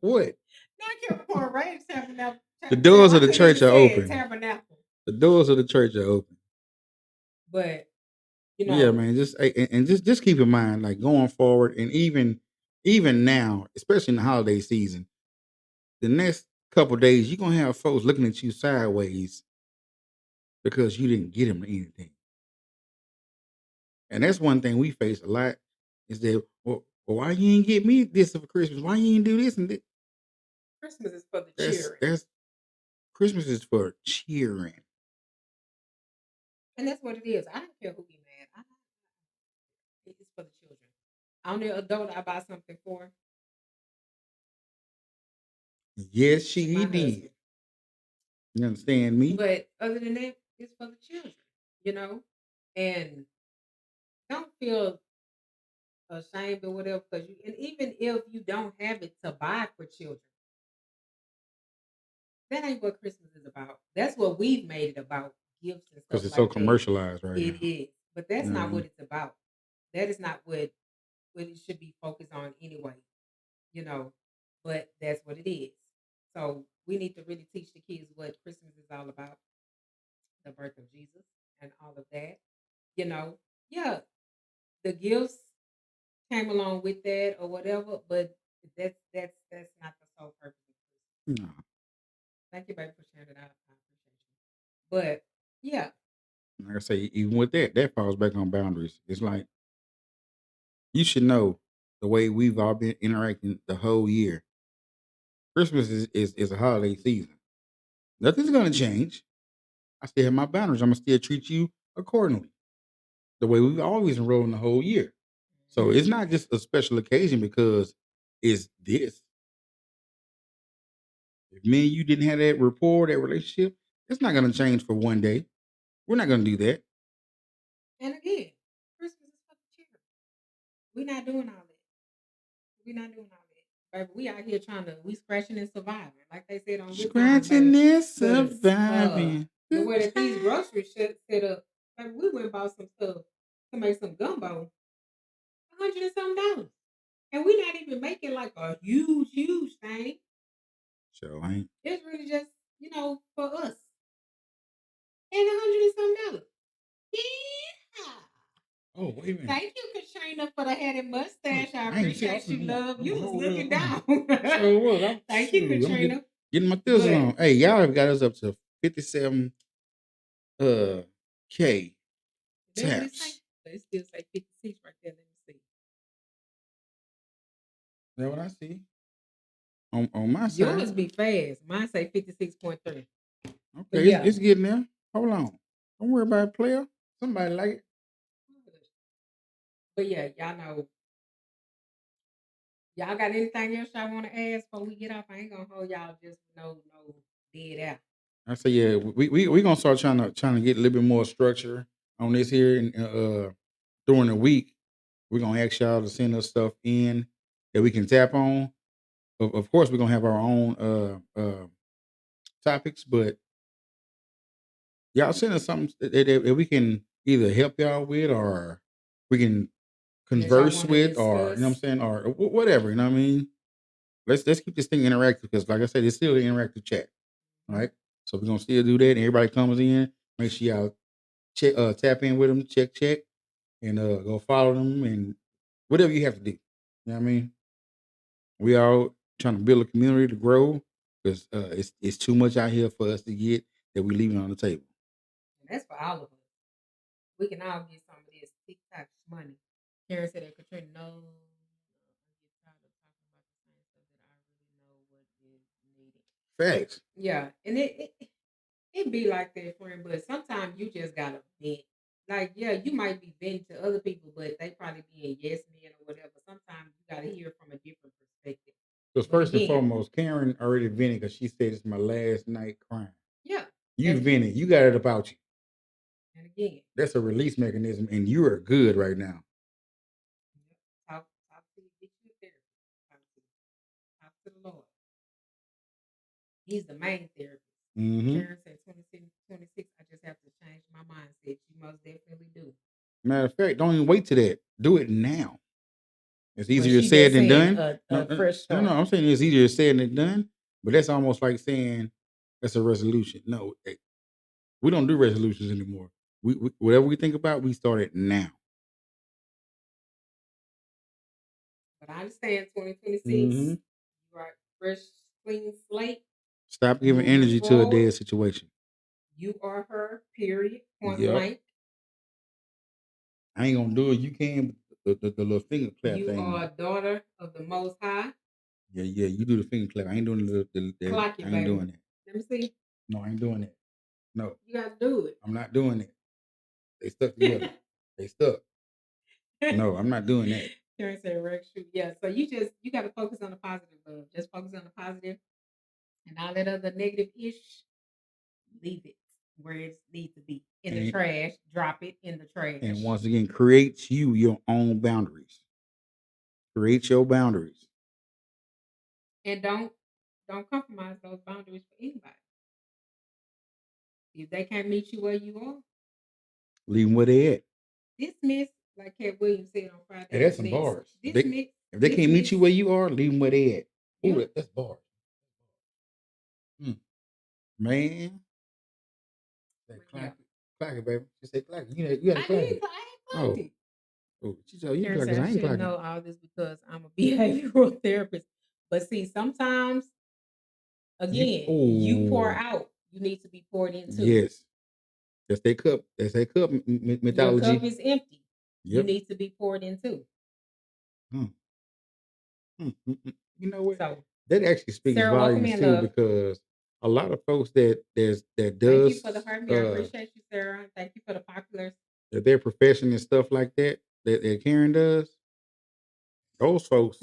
[SPEAKER 3] What?
[SPEAKER 2] Not Capricorn Range Tabernacle.
[SPEAKER 3] The
[SPEAKER 2] Girl,
[SPEAKER 3] doors
[SPEAKER 2] I
[SPEAKER 3] of the
[SPEAKER 2] couldn't even
[SPEAKER 3] church are
[SPEAKER 2] say it.
[SPEAKER 3] open.
[SPEAKER 2] Tabernacle.
[SPEAKER 3] The doors of the church are open.
[SPEAKER 2] But you
[SPEAKER 3] Yeah,
[SPEAKER 2] know,
[SPEAKER 3] man. Just keep in mind, like going forward, and even now, especially in the holiday season, the next couple days, you're gonna have folks looking at you sideways because you didn't get them anything. And that's one thing we face a lot is that, well, why you ain't get me this for Christmas? Why you ain't do this and that?
[SPEAKER 2] Christmas is for the
[SPEAKER 3] That's
[SPEAKER 2] cheering,
[SPEAKER 3] that's Christmas is for cheering.
[SPEAKER 2] and that's what it is. I don't care who be mad. It's for the children. Only adult I buy something for
[SPEAKER 3] Yes,
[SPEAKER 2] is
[SPEAKER 3] she
[SPEAKER 2] my
[SPEAKER 3] did.
[SPEAKER 2] husband.
[SPEAKER 3] You understand me?
[SPEAKER 2] But other than that, it's for the children. You know, and don't feel ashamed or whatever. Because you, and even if you don't have it to buy for children, that ain't what Christmas is about. That's what we've made it about, gifts and stuff
[SPEAKER 3] Because it's so
[SPEAKER 2] like that.
[SPEAKER 3] commercialized right
[SPEAKER 2] It
[SPEAKER 3] now.
[SPEAKER 2] is, but that's
[SPEAKER 3] You know what I
[SPEAKER 2] not what
[SPEAKER 3] mean?
[SPEAKER 2] it's about. That is not what it should be focused on anyway. You know, but that's what it is. So we need to really teach the kids what Christmas is all about, the birth of Jesus and all of that. You know, yeah, the gifts came along with that or whatever, but that's not the sole purpose of Christmas.
[SPEAKER 3] No.
[SPEAKER 2] Thank you, baby, for sharing it out. I appreciate you. But yeah,
[SPEAKER 3] Like I say, even with that falls back on boundaries. It's like you should know the way we've all been interacting the whole year. Christmas is a holiday season. Nothing's gonna change. I still have my boundaries. I'm gonna still treat you accordingly. The way we've always been rolling the whole year. So
[SPEAKER 2] mhm.
[SPEAKER 3] it's not just a special occasion because it's this. If me and you didn't have that rapport, that relationship, it's not gonna change for one day. We're not gonna do that.
[SPEAKER 2] And again, Christmas is for the children. We're not doing all that. We're not doing all that. Baby, we out here trying to, we scratching and surviving. Like they said on Good Times,
[SPEAKER 3] Scratching
[SPEAKER 2] baby.
[SPEAKER 3] and
[SPEAKER 2] Because
[SPEAKER 3] surviving.
[SPEAKER 2] the
[SPEAKER 3] Good
[SPEAKER 2] way that these
[SPEAKER 3] times.
[SPEAKER 2] groceries set up, baby, we went and bought some stuff to make some gumbo, $100 and something dollars. And we're not even making like a huge thing.
[SPEAKER 3] So I ain't.
[SPEAKER 2] It's really just, for us. And $100 and something dollars. Yeah.
[SPEAKER 3] Oh, wait a minute.
[SPEAKER 2] Thank you, Katrina, for the head and mustache. I
[SPEAKER 3] I ain't see. I
[SPEAKER 2] appreciate you, love.
[SPEAKER 3] I'm
[SPEAKER 2] You
[SPEAKER 3] a
[SPEAKER 2] was
[SPEAKER 3] whole
[SPEAKER 2] looking
[SPEAKER 3] real.
[SPEAKER 2] down.
[SPEAKER 3] So what? I'm
[SPEAKER 2] Thank you,
[SPEAKER 3] shoot, I'm
[SPEAKER 2] Katrina.
[SPEAKER 3] getting my thizzle
[SPEAKER 2] But
[SPEAKER 3] on. Hey, y'all have got us up to 57 K
[SPEAKER 2] that's what it say.
[SPEAKER 3] taps.
[SPEAKER 2] But it still say 56 right there. Let me see.
[SPEAKER 3] Is that what I see? On my
[SPEAKER 2] Yours
[SPEAKER 3] side.
[SPEAKER 2] be fast. Mine say 56.3. But
[SPEAKER 3] Okay,
[SPEAKER 2] yeah.
[SPEAKER 3] it's getting there. Hold on. Don't worry about it, player. Somebody like it.
[SPEAKER 2] But yeah, y'all know. Y'all got anything else y'all want to ask before we get off? I ain't gonna hold y'all just no dead out.
[SPEAKER 3] I say, yeah, we gonna start trying to get a little bit more structure on this here, and during the week, we're gonna ask y'all to send us stuff in that we can tap on. Of course, we're gonna have our own topics, but y'all send us something that we can either help y'all with, or we can
[SPEAKER 2] That y'all
[SPEAKER 3] converse
[SPEAKER 2] want to
[SPEAKER 3] with, or you know what I'm
[SPEAKER 2] discuss.
[SPEAKER 3] saying, or whatever. You know what I mean? Let's keep this thing interactive because, like I said, it's still an interactive chat, right? So we're gonna still do that. And everybody comes in, make sure y'all check, tap in with them, check, and go follow them and whatever you have to do. You know what I mean? We all trying to build a community to grow because it's too much out here for us to get that we leaving on the table.
[SPEAKER 2] And that's for all of us. We can all get some of this TikTok money. Karen said that Katrina, no, I get tired of talking about the same stuff that I really know what is needed.
[SPEAKER 3] Facts.
[SPEAKER 2] Yeah, and it be like that, friend. But sometimes you just gotta vent. Like, yeah, you might be venting to other people, but they probably being yes men or whatever. Sometimes you gotta hear from a different perspective.
[SPEAKER 3] Because
[SPEAKER 2] But
[SPEAKER 3] first and
[SPEAKER 2] again,
[SPEAKER 3] foremost, Karen already vented because she said it's my last night crying.
[SPEAKER 2] yeah,
[SPEAKER 3] You
[SPEAKER 2] and
[SPEAKER 3] vented. You got it about you.
[SPEAKER 2] And again,
[SPEAKER 3] That's a release mechanism, and you are good right now.
[SPEAKER 2] talk to get you a therapist. Talk to the Lord. He's the main therapist.
[SPEAKER 3] Mm-hmm.
[SPEAKER 2] Karen said 26. I just have to change my mindset. You most definitely do.
[SPEAKER 3] Matter of fact, don't even wait to that. Do it now. It's
[SPEAKER 2] Well,
[SPEAKER 3] easier
[SPEAKER 2] she
[SPEAKER 3] said
[SPEAKER 2] just
[SPEAKER 3] than
[SPEAKER 2] saying
[SPEAKER 3] done.
[SPEAKER 2] a fresh
[SPEAKER 3] No,
[SPEAKER 2] start.
[SPEAKER 3] I'm saying it's easier said than done. But that's almost like saying that's a resolution. No, we don't do resolutions anymore. We whatever we think about, we start it now.
[SPEAKER 2] But I understand 2026.
[SPEAKER 3] Mm-hmm.
[SPEAKER 2] You are fresh, clean slate.
[SPEAKER 3] Stop giving
[SPEAKER 2] Moving
[SPEAKER 3] energy to a
[SPEAKER 2] forward.
[SPEAKER 3] dead situation.
[SPEAKER 2] You are her. Period. Point
[SPEAKER 3] Yep.
[SPEAKER 2] blank.
[SPEAKER 3] I ain't gonna do it. You can, but the little finger clap
[SPEAKER 2] You
[SPEAKER 3] thing.
[SPEAKER 2] are a daughter of the Most High.
[SPEAKER 3] Yeah. You do the finger clap. I ain't doing the
[SPEAKER 2] Clock it,
[SPEAKER 3] I ain't
[SPEAKER 2] baby.
[SPEAKER 3] doing that.
[SPEAKER 2] Let me see.
[SPEAKER 3] No, I ain't doing that. No,
[SPEAKER 2] You gotta do it.
[SPEAKER 3] I'm not doing it. They stuck together. They stuck. No, I'm not doing that.
[SPEAKER 2] Karen said, "Rex, shoot, yeah." So you got to focus on the positive, love. Just focus on the positive, and all that other negative ish, leave it where it needs to be in the trash. Drop it in the trash.
[SPEAKER 3] And once again, create your own boundaries. Create your boundaries,
[SPEAKER 2] and don't compromise those boundaries for anybody. If they can't meet you where you are,
[SPEAKER 3] leave them where they at.
[SPEAKER 2] dismiss, like Cat Williams said on Friday.
[SPEAKER 3] Hey, that's some bars.
[SPEAKER 2] Dismiss.
[SPEAKER 3] If they can't meet you where you are, leave them where they at. Ooh,
[SPEAKER 2] Yep.
[SPEAKER 3] that's bars. Man. Clack it, baby. She said clack it. You got to clack it.
[SPEAKER 2] I ain't
[SPEAKER 3] Oh, she said you
[SPEAKER 2] Karen
[SPEAKER 3] clack it.
[SPEAKER 2] said,
[SPEAKER 3] I
[SPEAKER 2] I
[SPEAKER 3] ain't
[SPEAKER 2] should
[SPEAKER 3] clacking.
[SPEAKER 2] know all this because I'm a behavioral therapist. But see, sometimes, again, you pour out. You need to be poured into.
[SPEAKER 3] Yes. That's their cup. That's their cup mythology.
[SPEAKER 2] Your cup is empty.
[SPEAKER 3] Yep.
[SPEAKER 2] You need to be poured into.
[SPEAKER 3] You know what?
[SPEAKER 2] So
[SPEAKER 3] that actually speaks
[SPEAKER 2] Sarah, welcome
[SPEAKER 3] volumes
[SPEAKER 2] in,
[SPEAKER 3] too,
[SPEAKER 2] love.
[SPEAKER 3] because a lot of folks that does
[SPEAKER 2] Thank you for the heart. I appreciate you, Sarah. Thank you for the populars.
[SPEAKER 3] that their profession and stuff like that Karen does. Those folks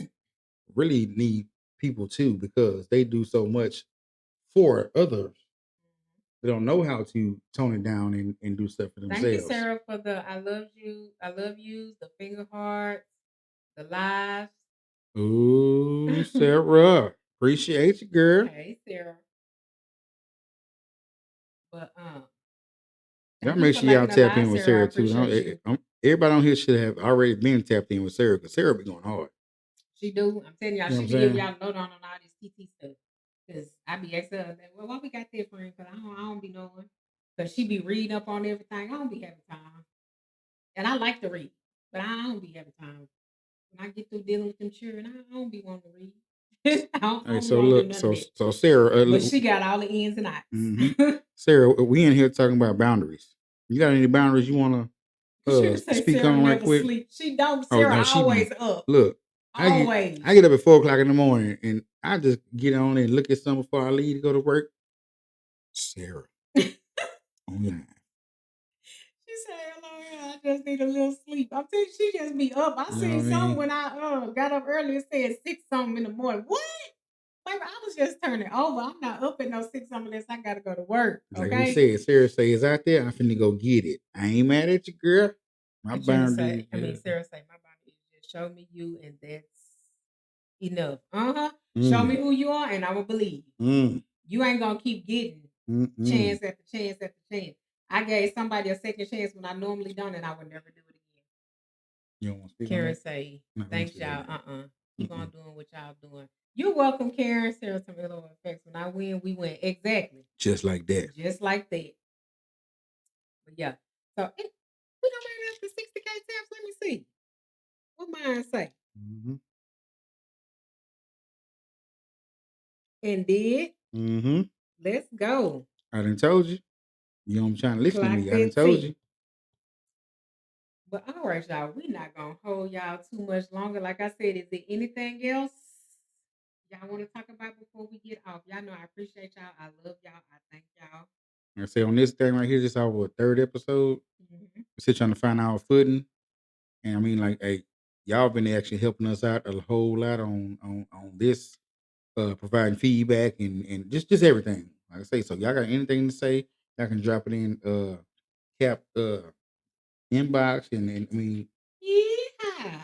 [SPEAKER 3] really need people too, because they do so much for others. They don't know how to tone it down and do stuff for themselves.
[SPEAKER 2] Thank you, Sarah, for the I love you, the finger hearts, the lives.
[SPEAKER 3] Ooh, Sarah. Appreciate you, girl.
[SPEAKER 2] Hey, Sarah. But
[SPEAKER 3] y'all make sure y'all tap in with Sarah too. Everybody on here should have already been tapped in with Sarah, because Sarah be going hard.
[SPEAKER 2] She do. I'm telling y'all,
[SPEAKER 3] You know
[SPEAKER 2] she be giving y'all note on all this TT stuff. Because I be asking her, well, why we got that friend? Because I don't be knowing. Because she be reading up on everything. I don't be having time. And I like to read, but I don't be having time. When I get through dealing with them children, I don't be wanting to read.
[SPEAKER 3] So Sarah,
[SPEAKER 2] but she got all the ins and outs.
[SPEAKER 3] Sarah, we in here talking about boundaries. You got any boundaries you want to speak
[SPEAKER 2] Sarah
[SPEAKER 3] on right quick?
[SPEAKER 2] Sleep. She don't. Sarah always up.
[SPEAKER 3] Look,
[SPEAKER 2] always.
[SPEAKER 3] I get up at 4:00 in the morning, and I just get on and look at something before I leave to go to work. Sarah, online.
[SPEAKER 2] She said, "Hello, I just need a little sleep." I'm telling you, she just be up. I seen something when I got up earlier. It said 6 something in the morning. What? Baby, I was just turning over. I'm not up at no 6 something unless I gotta go to work. Okay?
[SPEAKER 3] Like we said, Sarah say it's out there. I'm finna go get it. I ain't mad at you, girl. My boundary.
[SPEAKER 2] Sarah say my boundary is just show me you, and that's enough. Show me who you are, and I will believe. You ain't gonna keep getting chance after chance after chance. I gave somebody a second chance when I normally don't, and I would never do it again.
[SPEAKER 3] You don't want to speak
[SPEAKER 2] Karen
[SPEAKER 3] on that?
[SPEAKER 2] say, thanks y'all. Keep on doing what y'all doing. You're welcome, Karen. Sarah, some little effects. When I win, we win. Exactly.
[SPEAKER 3] Just like that.
[SPEAKER 2] Just like that. But yeah. So we don't make it up to 60K taps. Let me see. What mine say? And did. Let's go.
[SPEAKER 3] I done told you. You know I'm trying to listen to me. I done told you.
[SPEAKER 2] But all right, y'all. We're not gonna hold y'all too much longer. Like I said, is there anything else y'all want to talk about before we get off? Y'all know I appreciate y'all. I love y'all. I thank y'all.
[SPEAKER 3] I say on this thing right here, this is our 3rd episode. We're still trying to find our footing. And I mean, like, hey, y'all been actually helping us out a whole lot on this, providing feedback and just everything. Like I say, so y'all got anything to say, y'all can drop it in Cap inbox, and I mean,
[SPEAKER 2] Yeah.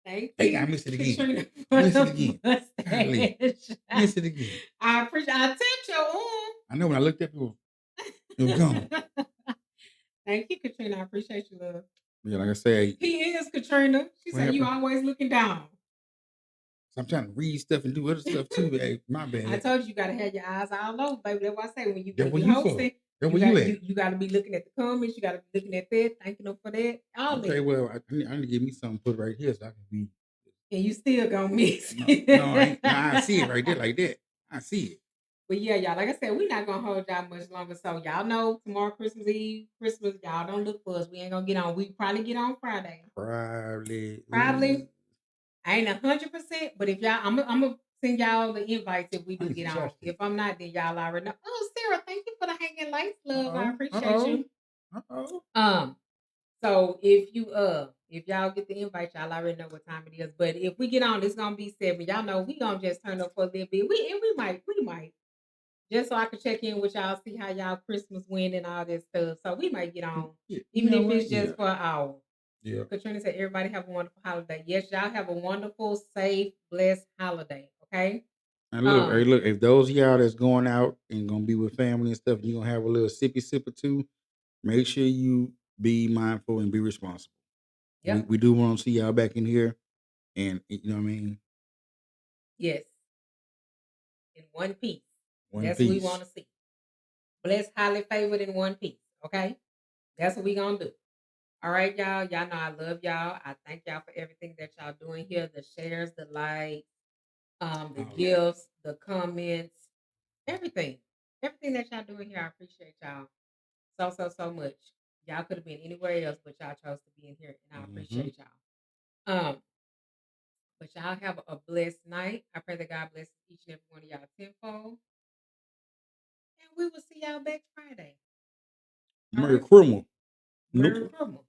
[SPEAKER 2] Thank
[SPEAKER 3] hey,
[SPEAKER 2] you,
[SPEAKER 3] I missed it again.
[SPEAKER 2] Katrina,
[SPEAKER 3] I
[SPEAKER 2] for
[SPEAKER 3] missed it
[SPEAKER 2] the
[SPEAKER 3] again. Golly,
[SPEAKER 2] mustache.
[SPEAKER 3] missed it again.
[SPEAKER 2] I appreciate. I tipped your
[SPEAKER 3] I know when I looked up, it was gone.
[SPEAKER 2] arm. Thank you, Katrina. I appreciate you, love.
[SPEAKER 3] Yeah, like I say,
[SPEAKER 2] He is Katrina. She
[SPEAKER 3] what
[SPEAKER 2] said you
[SPEAKER 3] happened?
[SPEAKER 2] always looking down.
[SPEAKER 3] So I'm trying to read stuff and do other stuff too. Hey, my
[SPEAKER 2] I
[SPEAKER 3] bad.
[SPEAKER 2] told you gotta have your eyes all over, baby. That's why I say when you
[SPEAKER 3] That
[SPEAKER 2] when
[SPEAKER 3] what
[SPEAKER 2] you
[SPEAKER 3] you for?
[SPEAKER 2] hosting,
[SPEAKER 3] That
[SPEAKER 2] you
[SPEAKER 3] where
[SPEAKER 2] got
[SPEAKER 3] you at?
[SPEAKER 2] you gotta be looking at the comments. You gotta be looking at that, thanking them for that. All
[SPEAKER 3] Okay,
[SPEAKER 2] that,
[SPEAKER 3] well, I need to give me something put right here so I can be.
[SPEAKER 2] and you still gonna miss
[SPEAKER 3] No,
[SPEAKER 2] it.
[SPEAKER 3] no, I ain't. No, I see it right there like that. I see it.
[SPEAKER 2] But yeah, y'all, like I said, we're not gonna hold y'all much longer. So y'all know tomorrow, Christmas Eve, Christmas, y'all don't look for us. We ain't gonna get on. We probably get on Friday.
[SPEAKER 3] Probably.
[SPEAKER 2] Probably. I ain't 100%, but if y'all, I'm gonna send y'all the invites if we
[SPEAKER 3] I
[SPEAKER 2] do
[SPEAKER 3] need
[SPEAKER 2] get
[SPEAKER 3] some
[SPEAKER 2] on.
[SPEAKER 3] chapstick.
[SPEAKER 2] If I'm not, then y'all already know. Oh, Sarah, thank you for the hanging lights, love. I
[SPEAKER 3] Uh-oh.
[SPEAKER 2] appreciate you.
[SPEAKER 3] Uh-oh.
[SPEAKER 2] So if y'all get the invite, y'all already know what time it is. But if we get on, it's gonna be 7. Y'all know we gonna just turn up for a little bit. We might just so I can check in with y'all, see how y'all Christmas went and all this stuff. So we might get on,
[SPEAKER 3] Yeah,
[SPEAKER 2] even
[SPEAKER 3] you know
[SPEAKER 2] if
[SPEAKER 3] what?
[SPEAKER 2] it's just for an hour.
[SPEAKER 3] Yeah.
[SPEAKER 2] Katrina said, everybody have a wonderful holiday. Yes, y'all have a wonderful, safe, blessed holiday. Okay.
[SPEAKER 3] And look, hey,
[SPEAKER 2] Um,
[SPEAKER 3] look, if those of y'all that's going out and gonna be with family and stuff, you're gonna have a little sippy sip or two, make sure you be mindful and be responsible.
[SPEAKER 2] yep.
[SPEAKER 3] We do want to see y'all back in here, and you know what I mean.
[SPEAKER 2] Yes. In one piece.
[SPEAKER 3] One
[SPEAKER 2] That's what we
[SPEAKER 3] piece.
[SPEAKER 2] want to see. Blessed, highly favored in one piece. Okay. That's what we gonna do. All right, y'all. Y'all know I love y'all. I thank y'all for everything that y'all doing here. The shares, the likes, the
[SPEAKER 3] Oh yeah.
[SPEAKER 2] gifts, the comments, everything. Everything that y'all doing here, I appreciate y'all so much. Y'all could have been anywhere else, but y'all chose to be in here, and I
[SPEAKER 3] Mhm.
[SPEAKER 2] appreciate y'all. But y'all have a blessed night. I pray that God bless each and every one of y'all tenfold. And we will see y'all next Friday. All
[SPEAKER 3] Merry
[SPEAKER 2] right.
[SPEAKER 3] Christmas.
[SPEAKER 2] Merry
[SPEAKER 3] Nope.
[SPEAKER 2] Christmas.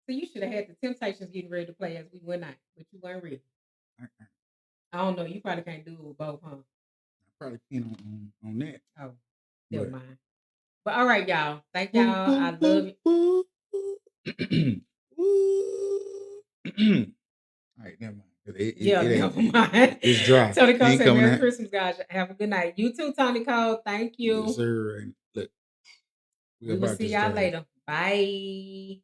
[SPEAKER 2] So you should have had the Temptations getting ready to play as we went out, but you weren't ready. I don't know. You probably can't do it with both, huh?
[SPEAKER 3] I probably can on that.
[SPEAKER 2] Oh, never
[SPEAKER 3] But
[SPEAKER 2] mind. But all right, y'all. Thank y'all. I love you.
[SPEAKER 3] All right, never mind.
[SPEAKER 2] Yeah,
[SPEAKER 3] It ain't.
[SPEAKER 2] never mind.
[SPEAKER 3] It's dry.
[SPEAKER 2] Tony
[SPEAKER 3] It
[SPEAKER 2] Cole
[SPEAKER 3] ain't
[SPEAKER 2] said,
[SPEAKER 3] coming
[SPEAKER 2] Merry
[SPEAKER 3] out.
[SPEAKER 2] Christmas, guys. Have a good night. You too, Tony Cole. Thank
[SPEAKER 3] Yes,
[SPEAKER 2] you.
[SPEAKER 3] sir. And look,
[SPEAKER 2] We will
[SPEAKER 3] about
[SPEAKER 2] see
[SPEAKER 3] this
[SPEAKER 2] y'all
[SPEAKER 3] time.
[SPEAKER 2] later. Bye.